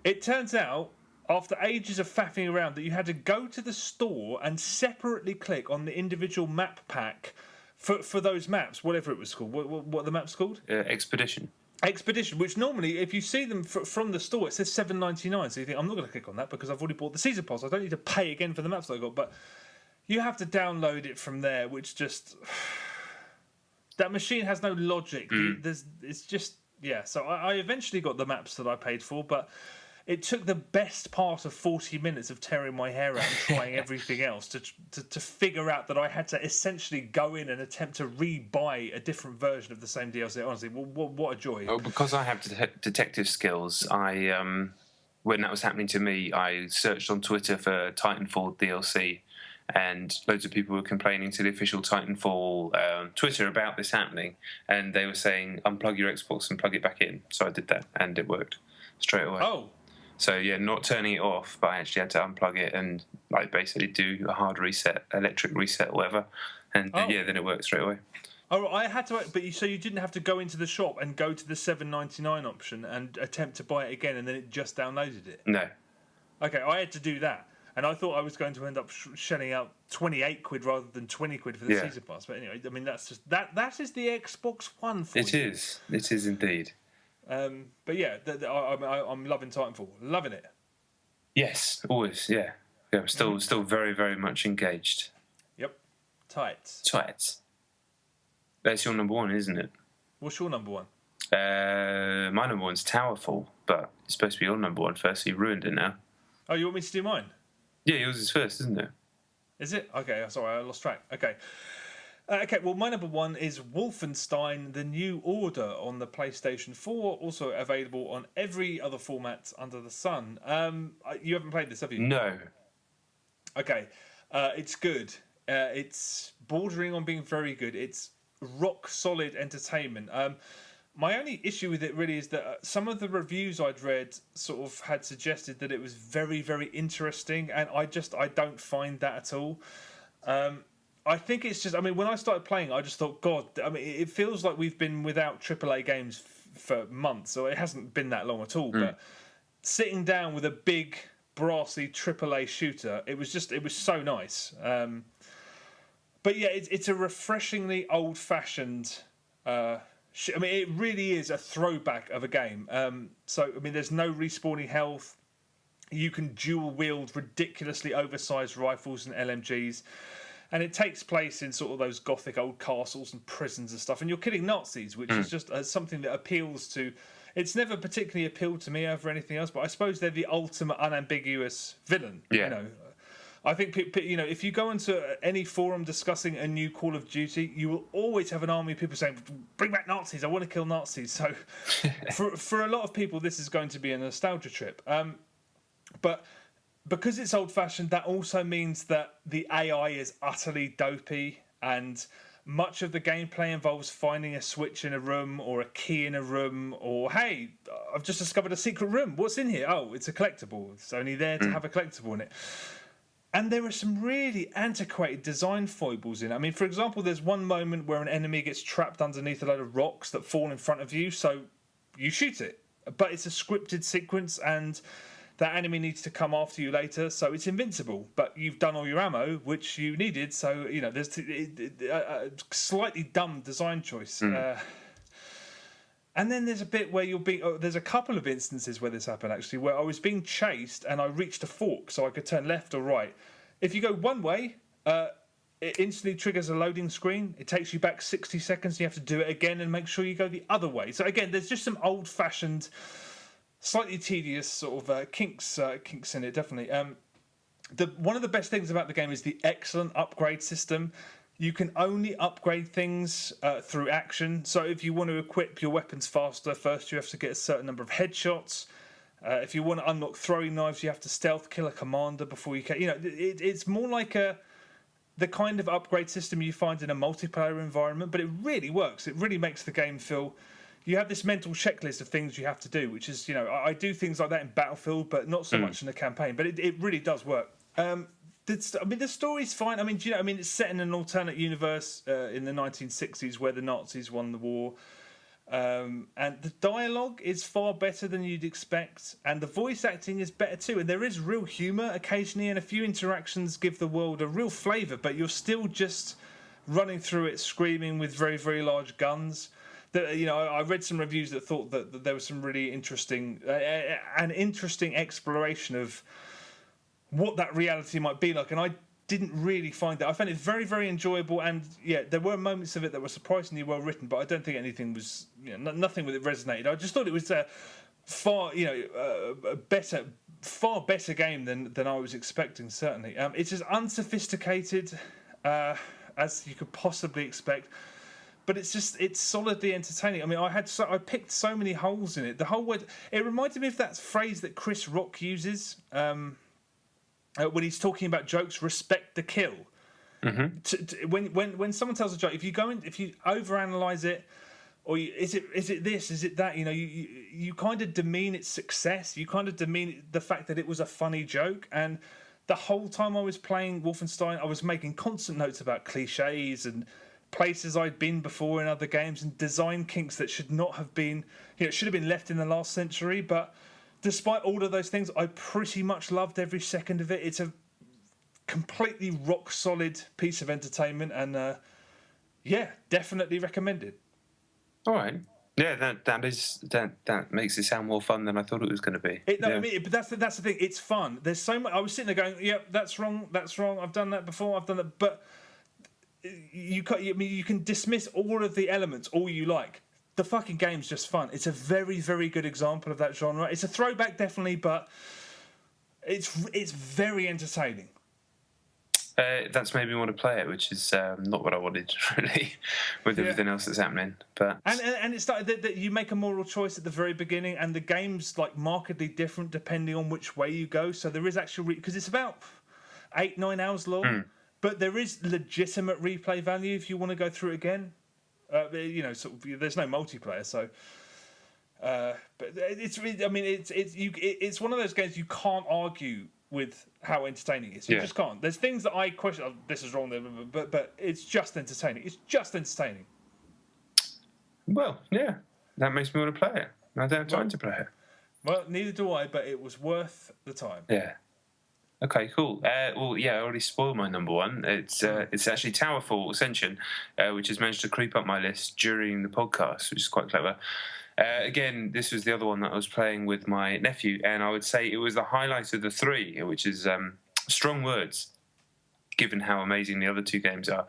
[SPEAKER 3] It turns out, after ages of faffing around, that you had to go to the store and separately click on the individual map pack for those maps, whatever it was called. What are the maps called?
[SPEAKER 2] Expedition.
[SPEAKER 3] Expedition, which normally, if you see them from the store, it says $7.99. So you think, I'm not going to click on that because I've already bought the Season Pass. I don't need to pay again for the maps that I got. But you have to download it from there, which just... that machine has no logic. It's just... Yeah, so I eventually got the maps that I paid for, but... It took the best part of 40 minutes of tearing my hair out and trying everything else to figure out that I had to essentially go in and attempt to re-buy a different version of the same DLC. Honestly, what a joy.
[SPEAKER 2] Oh, because I have detective skills, when that was happening to me, I searched on Twitter for Titanfall DLC, and loads of people were complaining to the official Titanfall Twitter about this happening, and they were saying, unplug your Xbox and plug it back in. So I did that, and it worked straight away.
[SPEAKER 3] Oh.
[SPEAKER 2] So yeah, not turning it off, but I actually had to unplug it and basically do a hard reset, electric reset, or whatever, and then it worked straight away.
[SPEAKER 3] Oh, I had to, but so you didn't have to go into the shop and go to the $7.99 option and attempt to buy it again, and then it just downloaded it.
[SPEAKER 2] No.
[SPEAKER 3] Okay, I had to do that, and I thought I was going to end up shelling out 28 quid rather than 20 quid for the Season Pass. But anyway, I mean that's just that is the Xbox One for you.
[SPEAKER 2] It is indeed.
[SPEAKER 3] But yeah, I'm loving Titanfall, loving it.
[SPEAKER 2] Yes, always, yeah. I'm still very, very much engaged.
[SPEAKER 3] Yep, tights.
[SPEAKER 2] That's your number one, isn't it?
[SPEAKER 3] What's your number one?
[SPEAKER 2] My number one's Towerfall, but it's supposed to be your number one first, so you ruined it now.
[SPEAKER 3] Oh, you want me to do mine?
[SPEAKER 2] Yeah, yours is first, isn't it?
[SPEAKER 3] Is it? Okay, sorry, I lost track. Okay. Okay, well, my number one is Wolfenstein The New Order on the PlayStation 4, also available on every other format under the sun. You haven't played this, have you?
[SPEAKER 2] No.
[SPEAKER 3] Okay, it's good. It's bordering on being very good. It's rock solid entertainment. My only issue with it really is that some of the reviews I'd read sort of had suggested that it was very, very interesting, and I don't find that at all. I think it's just, I mean, when I started playing, I just thought, God, I mean, it feels like we've been without AAA games for months, or it hasn't been that long at all. But sitting down with a big, brassy AAA shooter, it was so nice. But yeah, it's a refreshingly old-fashioned. I mean, it really is a throwback of a game. So, I mean, there's no respawning health. You can dual wield ridiculously oversized rifles and LMGs. And it takes place in sort of those gothic old castles and prisons and stuff. And you're killing Nazis, which is just something that appeals to... It's never particularly appealed to me over anything else, but I suppose they're the ultimate unambiguous villain.
[SPEAKER 2] Yeah.
[SPEAKER 3] You know, I think, you know, if you go into any forum discussing a new Call of Duty, you will always have an army of people saying, bring back Nazis, I want to kill Nazis. So for a lot of people, this is going to be a nostalgia trip. But because it's old-fashioned, that also means that the AI is utterly dopey, and much of the gameplay involves finding a switch in a room or a key in a room, or, hey, I've just discovered a secret room. What's in here? Oh, it's a collectible. It's only there to have a collectible in it. And there are some really antiquated design foibles in it. I mean, for example, there's one moment where an enemy gets trapped underneath a load of rocks that fall in front of you, so you shoot it. But it's a scripted sequence, and that enemy needs to come after you later, so it's invincible. But you've done all your ammo, which you needed, so, you know, there's a slightly dumb design choice. And then there's a bit where there's a couple of instances where this happened, actually, where I was being chased and I reached a fork so I could turn left or right. If you go one way, it instantly triggers a loading screen. It takes you back 60 seconds. You have to do it again and make sure you go the other way. So again, there's just some old-fashioned, slightly tedious sort of kinks in it, definitely. One of the best things about the game is the excellent upgrade system. You can only upgrade things through action. So if you want to equip your weapons faster, first you have to get a certain number of headshots. If you want to unlock throwing knives, you have to stealth kill a commander before you can. You know, it's more like the kind of upgrade system you find in a multiplayer environment, but it really works. It really makes the game feel... You have this mental checklist of things you have to do, which is, you know, I do things like that in Battlefield, but not so much in the campaign. But it really does work. I mean, the story's fine. I mean, do you know? I mean, it's set in an alternate universe in the 1960s where the Nazis won the war, and the dialogue is far better than you'd expect, and the voice acting is better too. And there is real humour occasionally, and a few interactions give the world a real flavour. But you're still just running through it, screaming with very, very large guns. You know, I read some reviews that thought that there was some really interesting, an interesting exploration of what that reality might be like, and I didn't really find that. I found it very, very enjoyable, and yeah, there were moments of it that were surprisingly well written, but I don't think anything was, you know, nothing with it resonated. I just thought it was a far better game than I was expecting. Certainly, it's as unsophisticated as you could possibly expect. But it's solidly entertaining. I mean, I picked so many holes in it. The whole word, it reminded me of that phrase that Chris Rock uses when he's talking about jokes: "Respect the kill." When someone tells a joke, if you overanalyze it, or is it this, is it that? You know, you kind of demean its success. You kind of demean the fact that it was a funny joke. And the whole time I was playing Wolfenstein, I was making constant notes about cliches and places I'd been before in other games and design kinks that should not have been, you know, it should have been left in the last century. But despite all of those things, I pretty much loved every second of it. It's a completely rock solid piece of entertainment, and yeah, definitely recommended.
[SPEAKER 2] All right. Yeah, that makes it sound more fun than I thought it was going to be.
[SPEAKER 3] I mean, but that's the thing. It's fun. There's so much. I was sitting there going, "Yeah, that's wrong. That's wrong. I've done that before. I've done that." But you can dismiss all of the elements all you like. The fucking game's just fun. It's a very, very good example of that genre. It's a throwback, definitely, but it's very entertaining.
[SPEAKER 2] That's made me want to play it, which is not what I wanted, really, with everything else that's happening. But
[SPEAKER 3] and it's like that you make a moral choice at the very beginning, and the game's like markedly different depending on which way you go. So there is actually because it's about 8-9 hours long, but there is legitimate replay value if you want to go through it again. Sort of, there's no multiplayer, so. But it's really, I mean, it's one of those games you can't argue with how entertaining it is. You just can't. There's things that I question. Oh, this is wrong, but it's just entertaining. It's just entertaining.
[SPEAKER 2] Well, yeah, that makes me want to play it. I don't have time to play it.
[SPEAKER 3] Well, neither do I, but it was worth the time.
[SPEAKER 2] Yeah. Okay, cool. I already spoiled my number one. It's actually Towerfall Ascension, which has managed to creep up my list during the podcast, which is quite clever. Again, this was the other one that I was playing with my nephew, and I would say it was the highlight of the three, which is strong words, given how amazing the other two games are.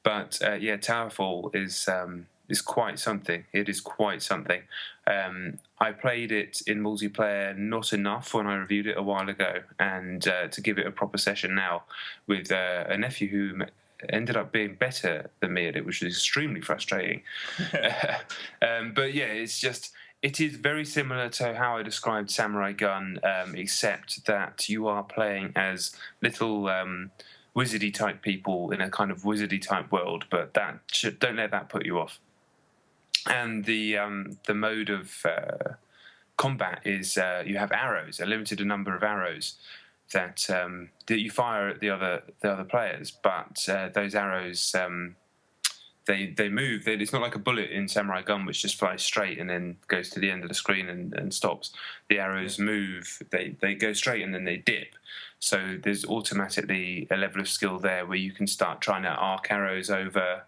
[SPEAKER 2] But Towerfall is quite something. It is quite something. I played it in multiplayer not enough when I reviewed it a while ago, and to give it a proper session now with a nephew who ended up being better than me at it, which was extremely frustrating. But yeah, it is very similar to how I described Samurai Gunn, except that you are playing as little wizardy type people in a kind of wizardy type world, but don't let that put you off. And the mode of combat is you have arrows, a limited number of arrows that you fire at the other players, but those arrows they move. It's not like a bullet in Samurai Gunn, which just flies straight and then goes to the end of the screen and stops. The arrows move. They go straight and then they dip. So there's automatically a level of skill there where you can start trying to arc arrows over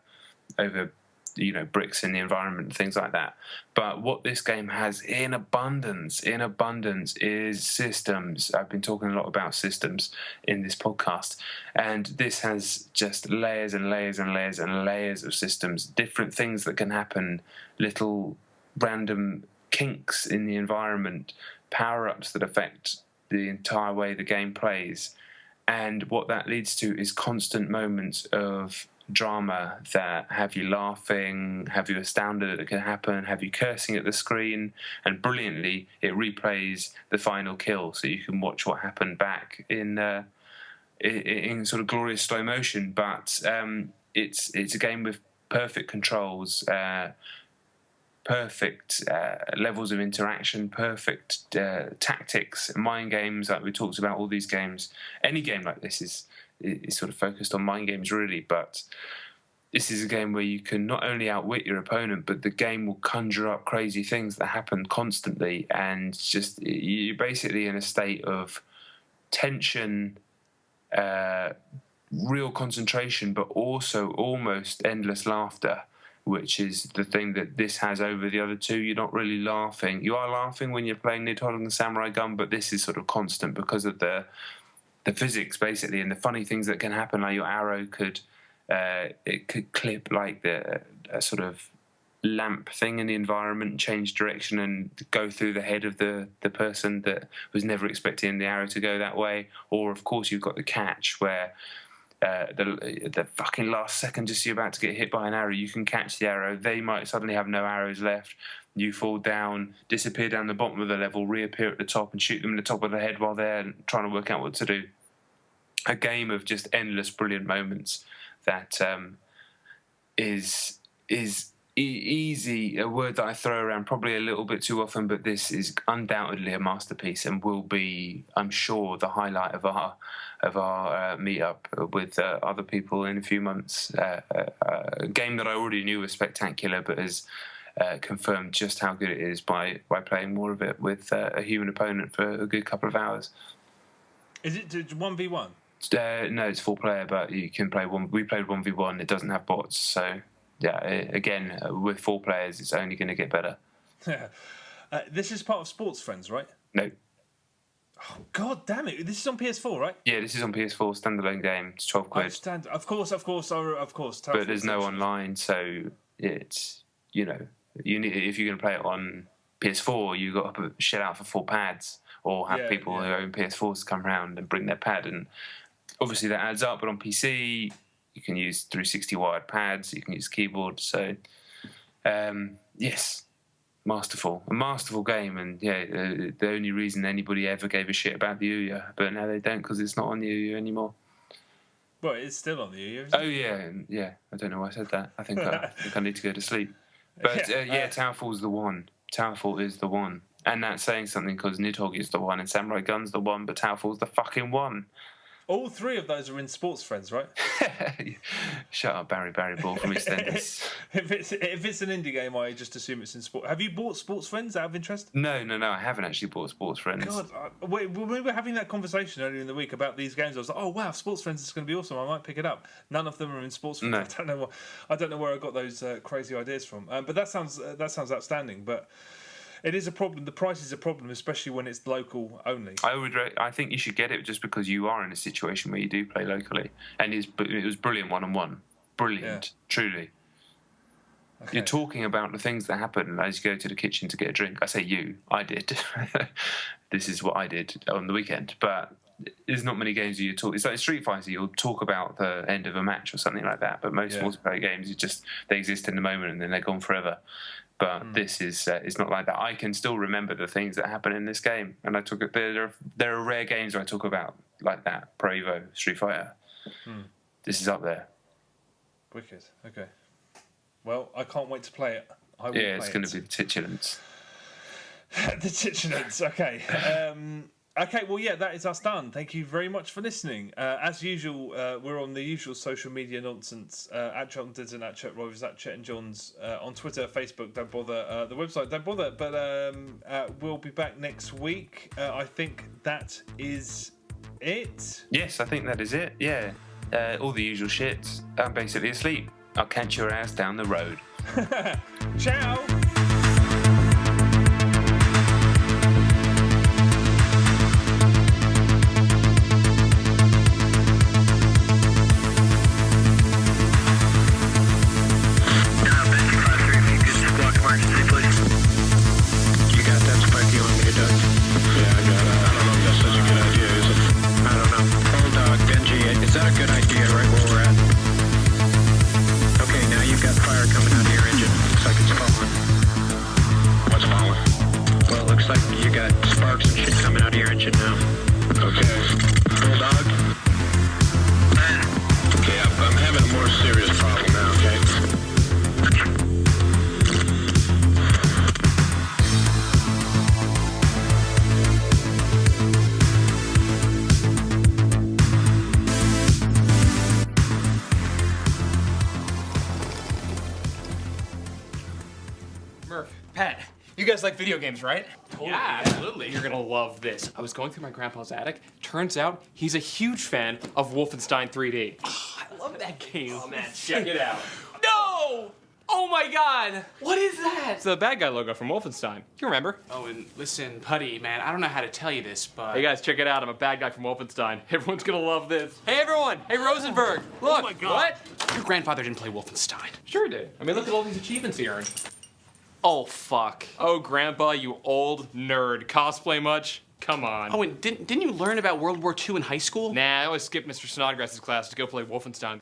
[SPEAKER 2] bricks in the environment and things like that. But what this game has in abundance is systems. I've been talking a lot about systems in this podcast, and this has just layers and layers and layers and layers of systems, different things that can happen, little random kinks in the environment, power-ups that affect the entire way the game plays. And what that leads to is constant moments of drama that have you laughing, have you astounded that it can happen, have you cursing at the screen, and brilliantly it replays the final kill so you can watch what happened back in sort of glorious slow motion. But it's a game with perfect controls, perfect levels of interaction, perfect tactics, mind games, like we talked about. All these games, any game like this is sort of focused on mind games, really. But this is a game where you can not only outwit your opponent, but the game will conjure up crazy things that happen constantly, and just you're basically in a state of tension, real concentration, but also almost endless laughter, which is the thing that this has over the other two. You're not really laughing. You are laughing when you're playing Nidhogg and Samurai Gunn, but this is sort of constant because of the physics, basically, and the funny things that can happen. Like your arrow could clip like a sort of lamp thing in the environment and change direction and go through the head of the person that was never expecting the arrow to go that way. Or, of course, you've got the catch where the fucking last second, just you're about to get hit by an arrow, you can catch the arrow. They might suddenly have no arrows left. You fall down, disappear down the bottom of the level, reappear at the top and shoot them in the top of the head while they're trying to work out what to do. A game of just endless brilliant moments that is easy, a word that I throw around probably a little bit too often, but this is undoubtedly a masterpiece and will be, I'm sure, the highlight of our meetup with other people in a few months. A game that I already knew was spectacular, but has confirmed just how good it is by playing more of it with a human opponent for a good couple of hours. Is it 1v1? No, it's 4-player, but you can play one. We played 1v1. It doesn't have bots, so yeah. Again, with 4 players, it's only going to get better. This is part of Sports Friends, right? No. Oh, God damn it! This is on PS4, right? Yeah, this is on PS4, standalone game. It's £12. Of course. But there's no online, so it's you need, if you're going to play it on PS4, you got to shell out for 4 pads, or have people who own PS4s come around and bring their pad. And obviously that adds up, but on PC, you can use 360 wired pads, you can use keyboard. So, yes, a masterful game. And yeah, the only reason anybody ever gave a shit about the Ouya, but now they don't because it's not on the Ouya anymore.
[SPEAKER 3] Well, it's still on the Ouya.
[SPEAKER 2] Oh yeah. I don't know why I said that. I think I need to go to sleep. But Towerfall's the one. Towerfall is the one, and that's saying something because Nidhogg is the one and Samurai Gun's the one, but Towerfall's the fucking one.
[SPEAKER 3] All three of those are in Sports Friends, right?
[SPEAKER 2] Shut up, Barry Ball from EastEnders.
[SPEAKER 3] If it's an indie game, I just assume it's in sport. Have you bought Sports Friends out of interest?
[SPEAKER 2] No, I haven't actually bought Sports Friends.
[SPEAKER 3] God, when we were having that conversation earlier in the week about these games, I was like, oh wow, Sports Friends is going to be awesome. I might pick it up. None of them are in Sports Friends.
[SPEAKER 2] No.
[SPEAKER 3] I don't know where I got those crazy ideas from. But that sounds outstanding. But it is a problem. The price is a problem, especially when it's local only.
[SPEAKER 2] I think you should get it just because you are in a situation where you do play locally, and it was brilliant 1-on-1. Brilliant, truly. Okay. You're talking about the things that happen as you go to the kitchen to get a drink. I say you, I did. This is what I did on the weekend. But there's not many games where you talk. It's like Street Fighter. You'll talk about the end of a match or something like that. But most multiplayer games, they exist in the moment and then they're gone forever. But this is it's not like that. I can still remember the things that happen in this game, and there are rare games where I talk about like that. Pro Evo, Street Fighter. This is up there.
[SPEAKER 3] Wicked. Okay. Well, I can't wait to play it.
[SPEAKER 2] It's going to be the titulants.
[SPEAKER 3] The titulants. Okay. Okay, well, yeah, that is us done. Thank you very much for listening. As usual, we're on the usual social media nonsense, at John Didden, at Chet Rovers, at Chet and Johns, on Twitter, Facebook, don't bother, the website, don't bother, but we'll be back next week. I think that is it.
[SPEAKER 2] Yes, I think that is it, yeah. All the usual shit. I'm basically asleep. I'll catch your ass down the road.
[SPEAKER 3] Ciao!
[SPEAKER 4] Like video games, right?
[SPEAKER 5] Totally, yeah, absolutely. You're gonna love this. I was going through my grandpa's attic. Turns out he's a huge fan of Wolfenstein 3D. Oh, I love that game.
[SPEAKER 4] Oh man, check it out.
[SPEAKER 5] No! Oh my god! What is that? It's the bad guy logo from Wolfenstein. You remember?
[SPEAKER 6] Oh, and listen, Putty, man, I don't know how to tell you this, but...
[SPEAKER 5] Hey guys, check it out. I'm a bad guy from Wolfenstein. Everyone's gonna love this. Hey everyone! Hey Rosenberg! Look!
[SPEAKER 6] Oh my god! What? Your grandfather didn't play Wolfenstein.
[SPEAKER 5] Sure did. I mean, look at all these achievements he earned. Oh, fuck. Oh, Grandpa, you old nerd. Cosplay much? Come on.
[SPEAKER 6] Oh, and didn't you learn about World War II in high school?
[SPEAKER 5] Nah, I always skipped Mr. Snodgrass's class to go play Wolfenstein.